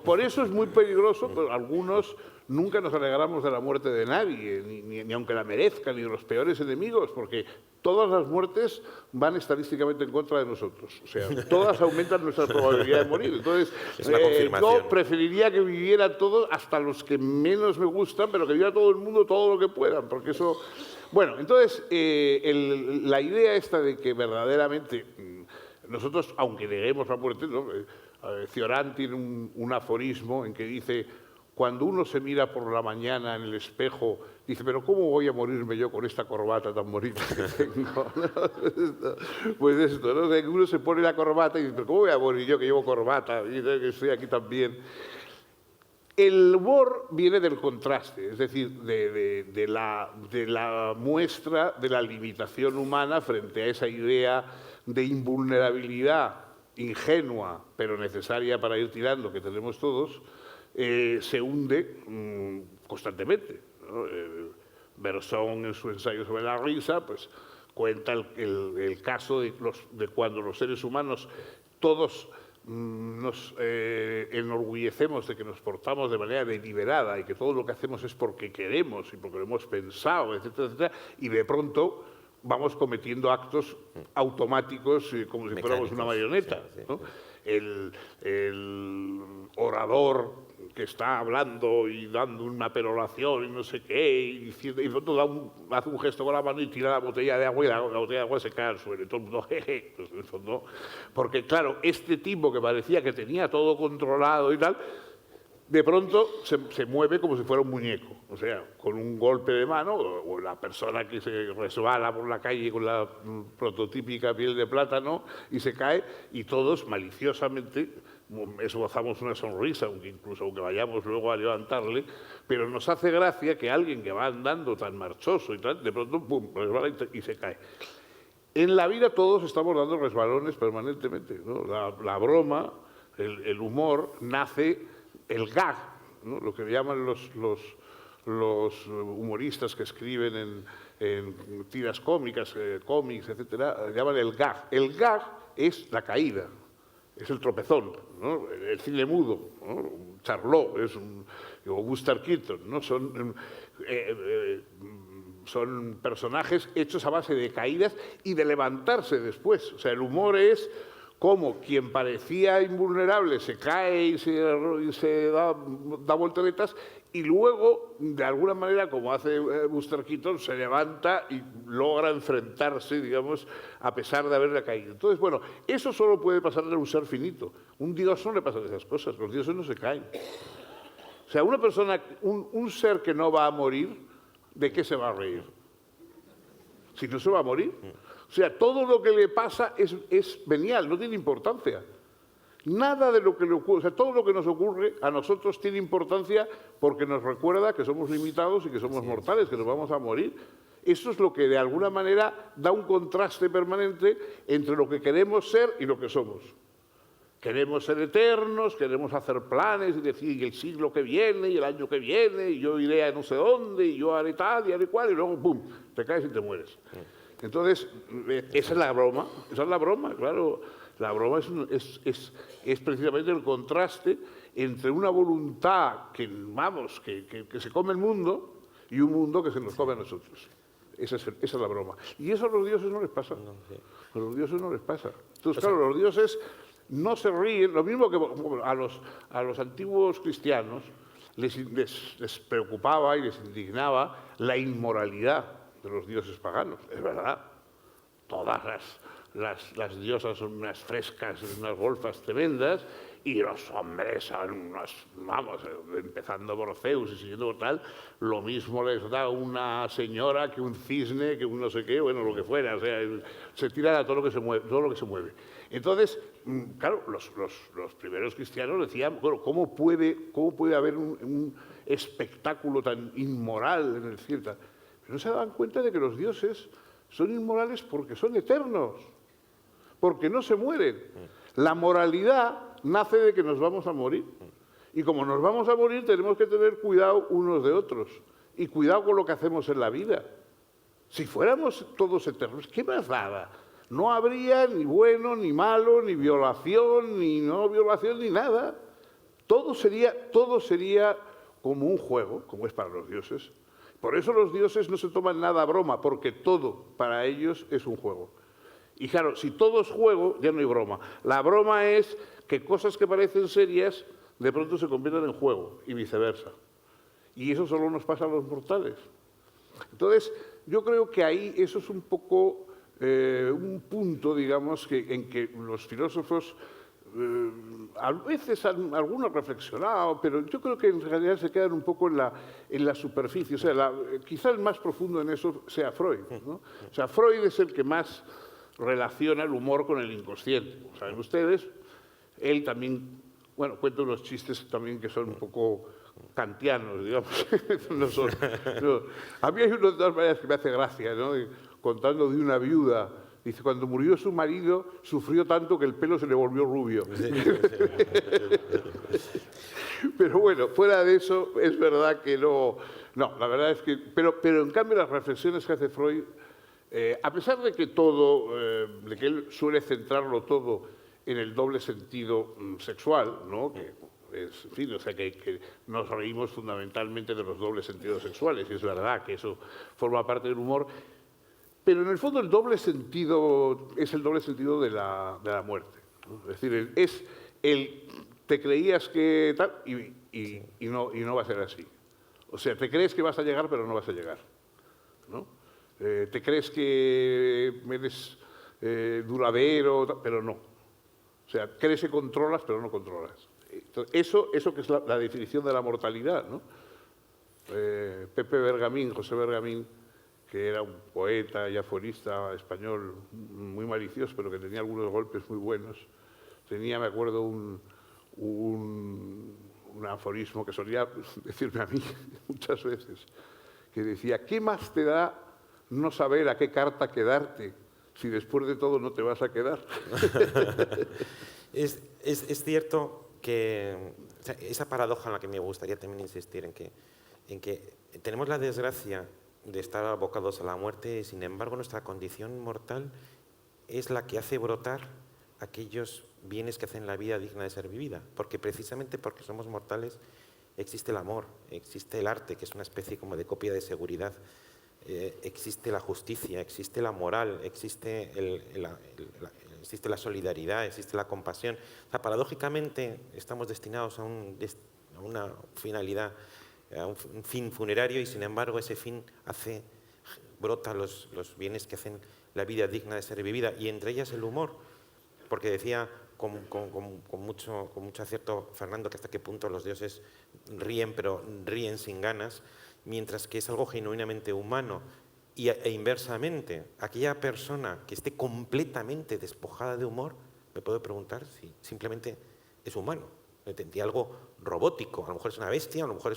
por eso es muy peligroso, pero algunos nunca nos alegramos de la muerte de nadie, ni aunque la merezcan, ni de los peores enemigos, porque todas las muertes van estadísticamente en contra de nosotros. O sea, todas aumentan nuestra probabilidad de morir. Entonces, yo preferiría que vivieran todos, hasta los que menos me gustan, pero que viviera todo el mundo todo lo que puedan, porque eso... Bueno, entonces, la idea esta de que verdaderamente nosotros, aunque neguemos la muerte, ¿no? Cioran tiene un aforismo en que dice: cuando uno se mira por la mañana en el espejo, dice, pero ¿cómo voy a morirme yo con esta corbata tan bonita que tengo? Pues esto, ¿no? O sea, que uno se pone la corbata y dice, pero ¿cómo voy a morir yo que llevo corbata y que estoy aquí también? El humor viene del contraste, es decir, de la muestra de la limitación humana frente a esa idea de invulnerabilidad ingenua, pero necesaria para ir tirando, que tenemos todos. se hunde constantemente, ¿no? Bersón, en su ensayo sobre la risa, pues cuenta el caso de cuando los seres humanos todos nos enorgullecemos de que nos portamos de manera deliberada y que todo lo que hacemos es porque queremos y porque lo hemos pensado, etcétera, etcétera, y de pronto vamos cometiendo actos automáticos como si fuéramos una marioneta, ¿no? El orador que está hablando y dando una peroración y no sé qué, y diciendo, y pronto hace un gesto con la mano y tira la botella de agua y la botella de agua se cae al suelo. Y todo el mundo, jeje, pues en el fondo, porque claro, este tipo que parecía que tenía todo controlado y tal, de pronto se mueve como si fuera un muñeco, o sea, con un golpe de mano, o la persona que se resbala por la calle con la prototípica piel de plátano y se cae, y todos maliciosamente esbozamos una sonrisa, aunque vayamos luego a levantarle, pero nos hace gracia que alguien que va andando tan marchoso y tal, de pronto pum, resbala y se cae. En la vida todos estamos dando resbalones permanentemente, ¿no? La broma, el humor, nace el gag, ¿no? Lo que llaman los humoristas que escriben en tiras cómicas, cómics, etcétera, llaman el gag. El gag es la caída, es el tropezón, ¿no? El cine mudo, ¿no? Charlot o Buster Keaton, ¿no? Son personajes hechos a base de caídas y de levantarse después. O sea, el humor es como quien parecía invulnerable se cae y se da volteretas y luego, de alguna manera, como hace Buster Keaton, se levanta y logra enfrentarse, digamos, a pesar de haberle caído. Entonces, bueno, eso solo puede pasar en un ser finito. Un dios no le pasan esas cosas, los dioses no se caen. O sea, una persona, un ser que no va a morir, ¿de qué se va a reír? Si no se va a morir. O sea, todo lo que le pasa es venial, no tiene importancia. Nada de lo que le ocurre, o sea, todo lo que nos ocurre a nosotros tiene importancia porque nos recuerda que somos limitados y que somos mortales, que nos vamos a morir. Eso es lo que de alguna manera da un contraste permanente entre lo que queremos ser y lo que somos. Queremos ser eternos, queremos hacer planes y decir el siglo que viene y el año que viene y yo iré a no sé dónde y yo haré tal y haré cual y luego ¡pum!, te caes y te mueres. Entonces, esa es la broma, claro. La broma es precisamente el contraste entre una voluntad que se come el mundo y un mundo que se nos come a nosotros. Esa es la broma. Y eso a los dioses no les pasa. A los dioses no les pasa. Entonces, claro, los dioses no se ríen. Lo mismo que a los antiguos cristianos les preocupaba y les indignaba la inmoralidad de los dioses paganos. Es verdad. Todas las diosas son unas frescas, unas golfas tremendas, y los hombres son unos, vamos, empezando por Zeus y siguiendo por tal, lo mismo les da una señora que un cisne, que un no sé qué, bueno, lo que fuera, o sea, se tira a todo lo que se mueve, Entonces, claro, los primeros cristianos decían, bueno, ¿cómo puede haber un espectáculo tan inmoral en el cielo? Pero no se daban cuenta de que los dioses son inmorales porque son eternos, porque no se mueren. La moralidad nace de que nos vamos a morir. Y como nos vamos a morir, tenemos que tener cuidado unos de otros. Y cuidado con lo que hacemos en la vida. Si fuéramos todos eternos, ¿qué más daba? No habría ni bueno, ni malo, ni violación, ni no violación, ni nada. Todo sería como un juego, como es para los dioses. Por eso los dioses no se toman nada a broma, porque todo para ellos es un juego. Y claro, si todo es juego, ya no hay broma. La broma es que cosas que parecen serias de pronto se convierten en juego y viceversa. Y eso solo nos pasa a los mortales. Entonces, yo creo que ahí eso es un poco un punto, digamos, en que los filósofos a veces algunos reflexionado, pero yo creo que en realidad se quedan un poco en la superficie. O sea, quizá el más profundo en eso sea Freud, ¿no? O sea, Freud es el que más relaciona el humor con el inconsciente. ¿Saben ustedes? Él también, bueno, cuenta unos chistes también que son un poco kantianos, digamos. A mí hay una de las maneras que me hace gracia, ¿no? Contando de una viuda Dice, cuando murió su marido, sufrió tanto que el pelo se le volvió rubio. Pero bueno, fuera de eso, es verdad que no... No, la verdad es que... Pero en cambio las reflexiones que hace Freud, a pesar de que todo, de que él suele centrarlo todo en el doble sentido sexual, ¿no? Que es, en fin, o sea, que nos reímos fundamentalmente de los dobles sentidos sexuales, y es verdad que eso forma parte del humor, pero en el fondo el doble sentido es el doble sentido de la muerte, ¿no? Es decir, es el te creías que tal y no va a ser así. O sea, te crees que vas a llegar, pero no vas a llegar, ¿no? Te crees que eres duradero, pero no. O sea, crees que controlas, pero no controlas. Entonces, eso que es la definición de la mortalidad, ¿no? Pepe Bergamín, José Bergamín, que era un poeta y aforista español muy malicioso, pero que tenía algunos golpes muy buenos, tenía, me acuerdo, un aforismo que solía decirme a mí muchas veces, que decía, ¿qué más te da no saber a qué carta quedarte si después de todo no te vas a quedar? Es cierto que o sea, esa paradoja en la que me gustaría también insistir, en que tenemos la desgracia de estar abocados a la muerte y, sin embargo, nuestra condición mortal es la que hace brotar aquellos bienes que hacen la vida digna de ser vivida, porque precisamente porque somos mortales existe el amor, existe el arte, que es una especie como de copia de seguridad, existe la justicia, existe la moral, existe la solidaridad, existe la compasión. O sea, paradójicamente estamos destinados a una finalidad, a un fin funerario, y sin embargo ese fin brota los bienes que hacen la vida digna de ser vivida, y entre ellas el humor, porque decía con mucho acierto Fernando que hasta qué punto los dioses ríen, pero ríen sin ganas, mientras que es algo genuinamente humano. E inversamente, aquella persona que esté completamente despojada de humor, me puedo preguntar si simplemente es humano. Tendría algo robótico, a lo mejor es una bestia, a lo mejor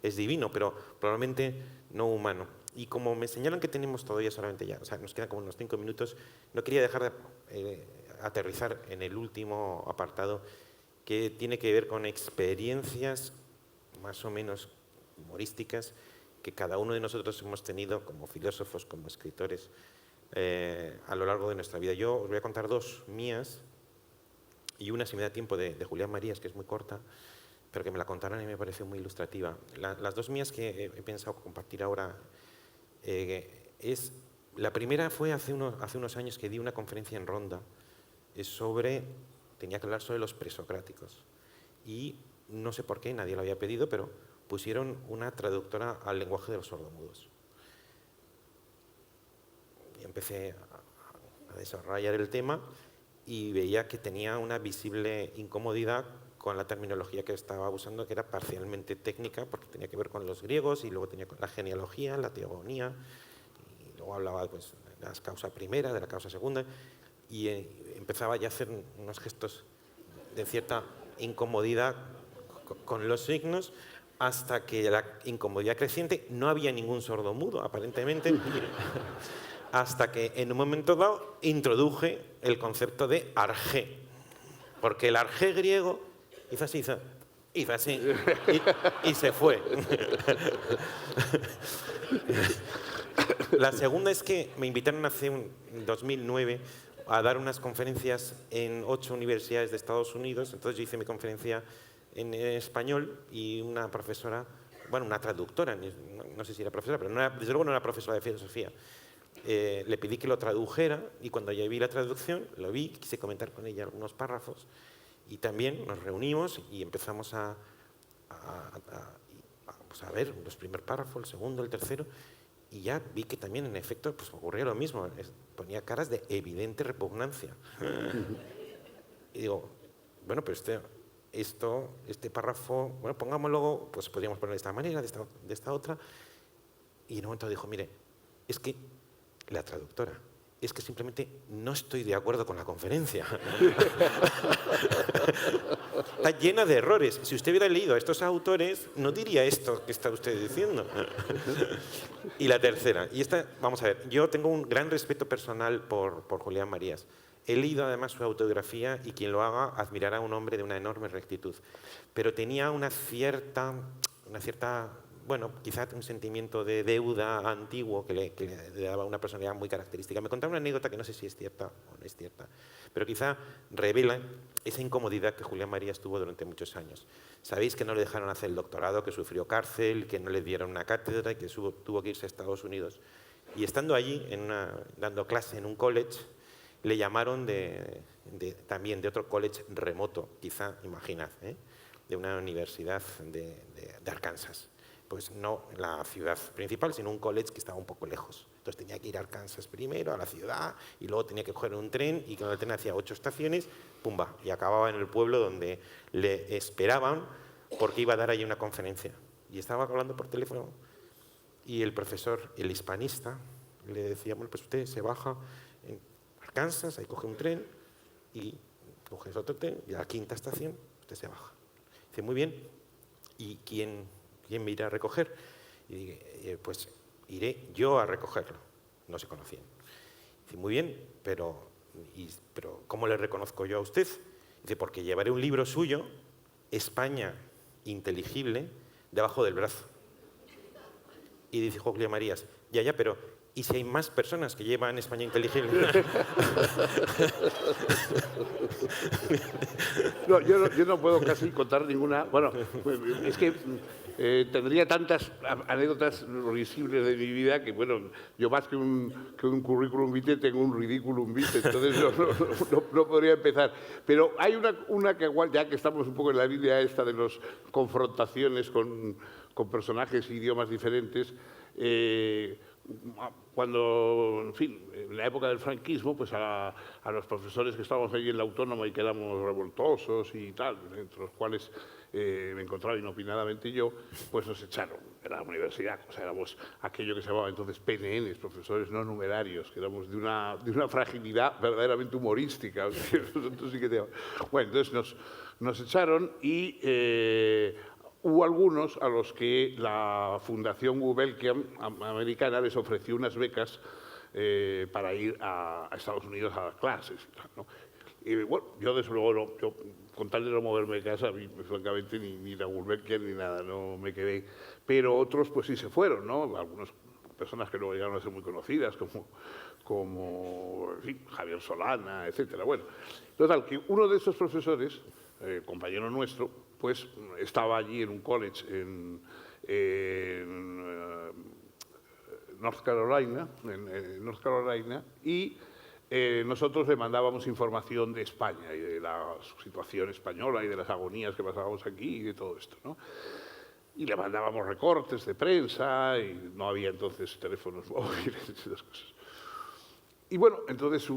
es divino, pero probablemente no humano. Y como me señalan que tenemos todavía solamente ya, o sea, nos quedan como unos 5 minutos, no quería dejar de aterrizar en el último apartado, que tiene que ver con experiencias más o menos humorísticas que cada uno de nosotros hemos tenido como filósofos, como escritores, a lo largo de nuestra vida. Yo os voy a contar 2 mías, y una, si me da tiempo, de Julián Marías, que es muy corta, pero que me la contaron y me parece muy ilustrativa. Las 2 mías que he pensado compartir ahora, la primera fue hace unos años que di una conferencia en Ronda tenía que hablar sobre los presocráticos, y no sé por qué, nadie lo había pedido, pero pusieron una traductora al lenguaje de los sordomudos. Y empecé a desarrollar el tema y veía que tenía una visible incomodidad con la terminología que estaba usando, que era parcialmente técnica, porque tenía que ver con los griegos, y luego tenía con la genealogía, la teogonía, y luego hablaba pues, de la causa primera, de la causa segunda, y empezaba ya a hacer unos gestos de cierta incomodidad con los signos, hasta que la incomodidad creciente, no había ningún sordomudo, aparentemente, hasta que en un momento dado introduje el concepto de arjé, porque el arjé griego hizo así, y se fue. La segunda es que me invitaron en 2009 a dar unas conferencias en 8 universidades de Estados Unidos. Entonces yo hice mi conferencia en español, y una profesora, bueno, una traductora, no sé si era profesora, pero desde luego no era profesora de filosofía, le pedí que lo tradujera, y cuando ya vi la traducción, lo vi, quise comentar con ella algunos párrafos, y también nos reunimos y empezamos a ver los primeros párrafos, el segundo, el tercero, y ya vi que también, en efecto, pues ocurría lo mismo, ponía caras de evidente repugnancia. Y digo, bueno, pero este párrafo, bueno, pongámoslo, pues podríamos ponerlo de esta manera, de esta otra. Y en un momento dijo, mire, es que la traductora es que simplemente no estoy de acuerdo con la conferencia. Está llena de errores. Si usted hubiera leído a estos autores, no diría esto que está usted diciendo. Y la tercera, y esta, vamos a ver, yo tengo un gran respeto personal por Julián Marías. He leído además su autobiografía y quien lo haga admirará a un hombre de una enorme rectitud. Pero tenía una cierta bueno, quizás un sentimiento de deuda antiguo que le daba una personalidad muy característica. Me contaba una anécdota que no sé si es cierta o no es cierta, pero quizá revela esa incomodidad que Julián Marías tuvo durante muchos años. Sabéis que no le dejaron hacer el doctorado, que sufrió cárcel, que no le dieron una cátedra y que tuvo que irse a Estados Unidos. Y estando allí, dando clase en un college, le llamaron también de otro college remoto, quizá, imaginad, de una universidad de Arkansas. Pues no la ciudad principal, sino un college que estaba un poco lejos. Entonces tenía que ir a Arkansas primero, a la ciudad, y luego tenía que coger un tren, y con el tren hacía 8 estaciones, pumba, y acababa en el pueblo donde le esperaban porque iba a dar ahí una conferencia. Y estaba hablando por teléfono, y el profesor, el hispanista, le decía, bueno, pues usted se baja en Arkansas, ahí coge un tren, y coges otro tren, y a la 5ª estación usted se baja. Dice, muy bien, ¿y quién me irá a recoger? Y dije, pues iré yo a recogerlo. No se conocían. Dice, muy bien, pero ¿cómo le reconozco yo a usted? Dice, porque llevaré un libro suyo, España inteligible, debajo del brazo. Y dice Julián Marías, ya, pero ¿y si hay más personas que llevan España inteligible? No, yo no puedo casi contar ninguna. Bueno, es que tendría tantas anécdotas risibles de mi vida que, bueno, yo más que un currículum vitae tengo un ridiculum vitae, entonces no podría empezar. Pero hay una que igual, ya que estamos un poco en la línea esta de las confrontaciones con personajes e idiomas diferentes, cuando, en fin, en la época del franquismo, pues a los profesores que estábamos ahí en la Autónoma y que éramos revoltosos y tal, entre los cuales me encontraba inopinadamente yo, pues nos echaron de la universidad. O sea, éramos aquello que se llamaba entonces PNNs, profesores no numerarios, que éramos de una fragilidad verdaderamente humorística. O sea, nosotros sí que bueno, entonces nos echaron y hubo algunos a los que la Fundación Gulbenkian americana les ofreció unas becas para ir a Estados Unidos a dar clases y tal, ¿no? Y bueno, yo desde luego, yo, con tal de no moverme de casa, francamente ni la Gulbenkian ni nada, no me quedé. Pero otros pues sí se fueron, ¿no? Algunas personas que luego llegaron a ser muy conocidas, como en fin, Javier Solana, etcétera. Bueno, total, que uno de esos profesores, compañero nuestro, pues estaba allí en un college en North Carolina, y nosotros le mandábamos información de España y de la situación española y de las agonías que pasábamos aquí y de todo esto, ¿no? Y le mandábamos recortes de prensa y no había entonces teléfonos móviles y esas cosas. Y bueno, entonces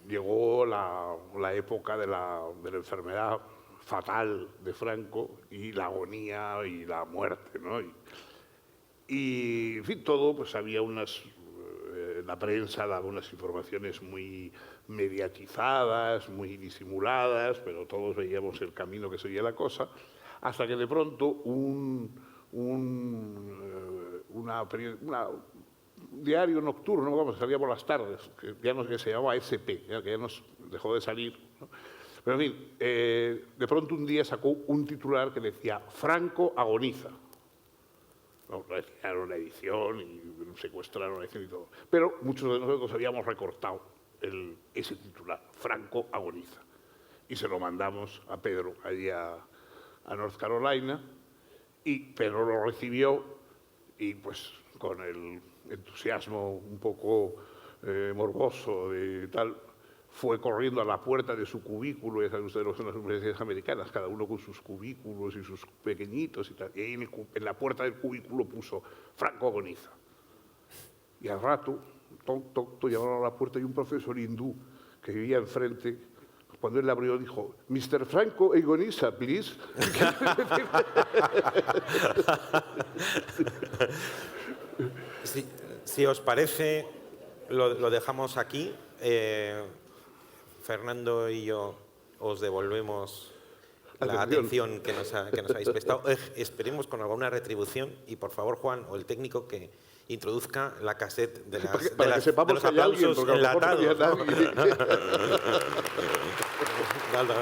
llegó la época de la enfermedad fatal de Franco y la agonía y la muerte, ¿no? Y en fin, todo, pues había la prensa daba unas informaciones muy mediatizadas, muy disimuladas, pero todos veíamos el camino que seguía la cosa, hasta que de pronto un diario nocturno, vamos, salía por las tardes, que se llamaba SP, que ya nos dejó de salir, ¿no? Pero en fin, de pronto un día sacó un titular que decía Franco agoniza. No, retiraron la edición y secuestraron la edición y todo. Pero muchos de nosotros habíamos recortado ese titular, Franco agoniza. Y se lo mandamos a Pedro, allí a North Carolina, y Pedro lo recibió y pues con el entusiasmo un poco morboso de tal, fue corriendo a la puerta de su cubículo, ya saben ustedes lo que son las universidades americanas, cada uno con sus cubículos y sus pequeñitos y tal, y ahí en la puerta del cubículo puso Franco agoniza. Y al rato, llamaron a la puerta y un profesor hindú que vivía enfrente, cuando él la abrió dijo, Mr. Franco agoniza, please. Si os parece, lo dejamos aquí. Fernando y yo os devolvemos la atención que nos habéis prestado. Esperemos con alguna retribución y, por favor, Juan o el técnico, que introduzca la cassette de los aplausos enlatados. Nadie. Nada.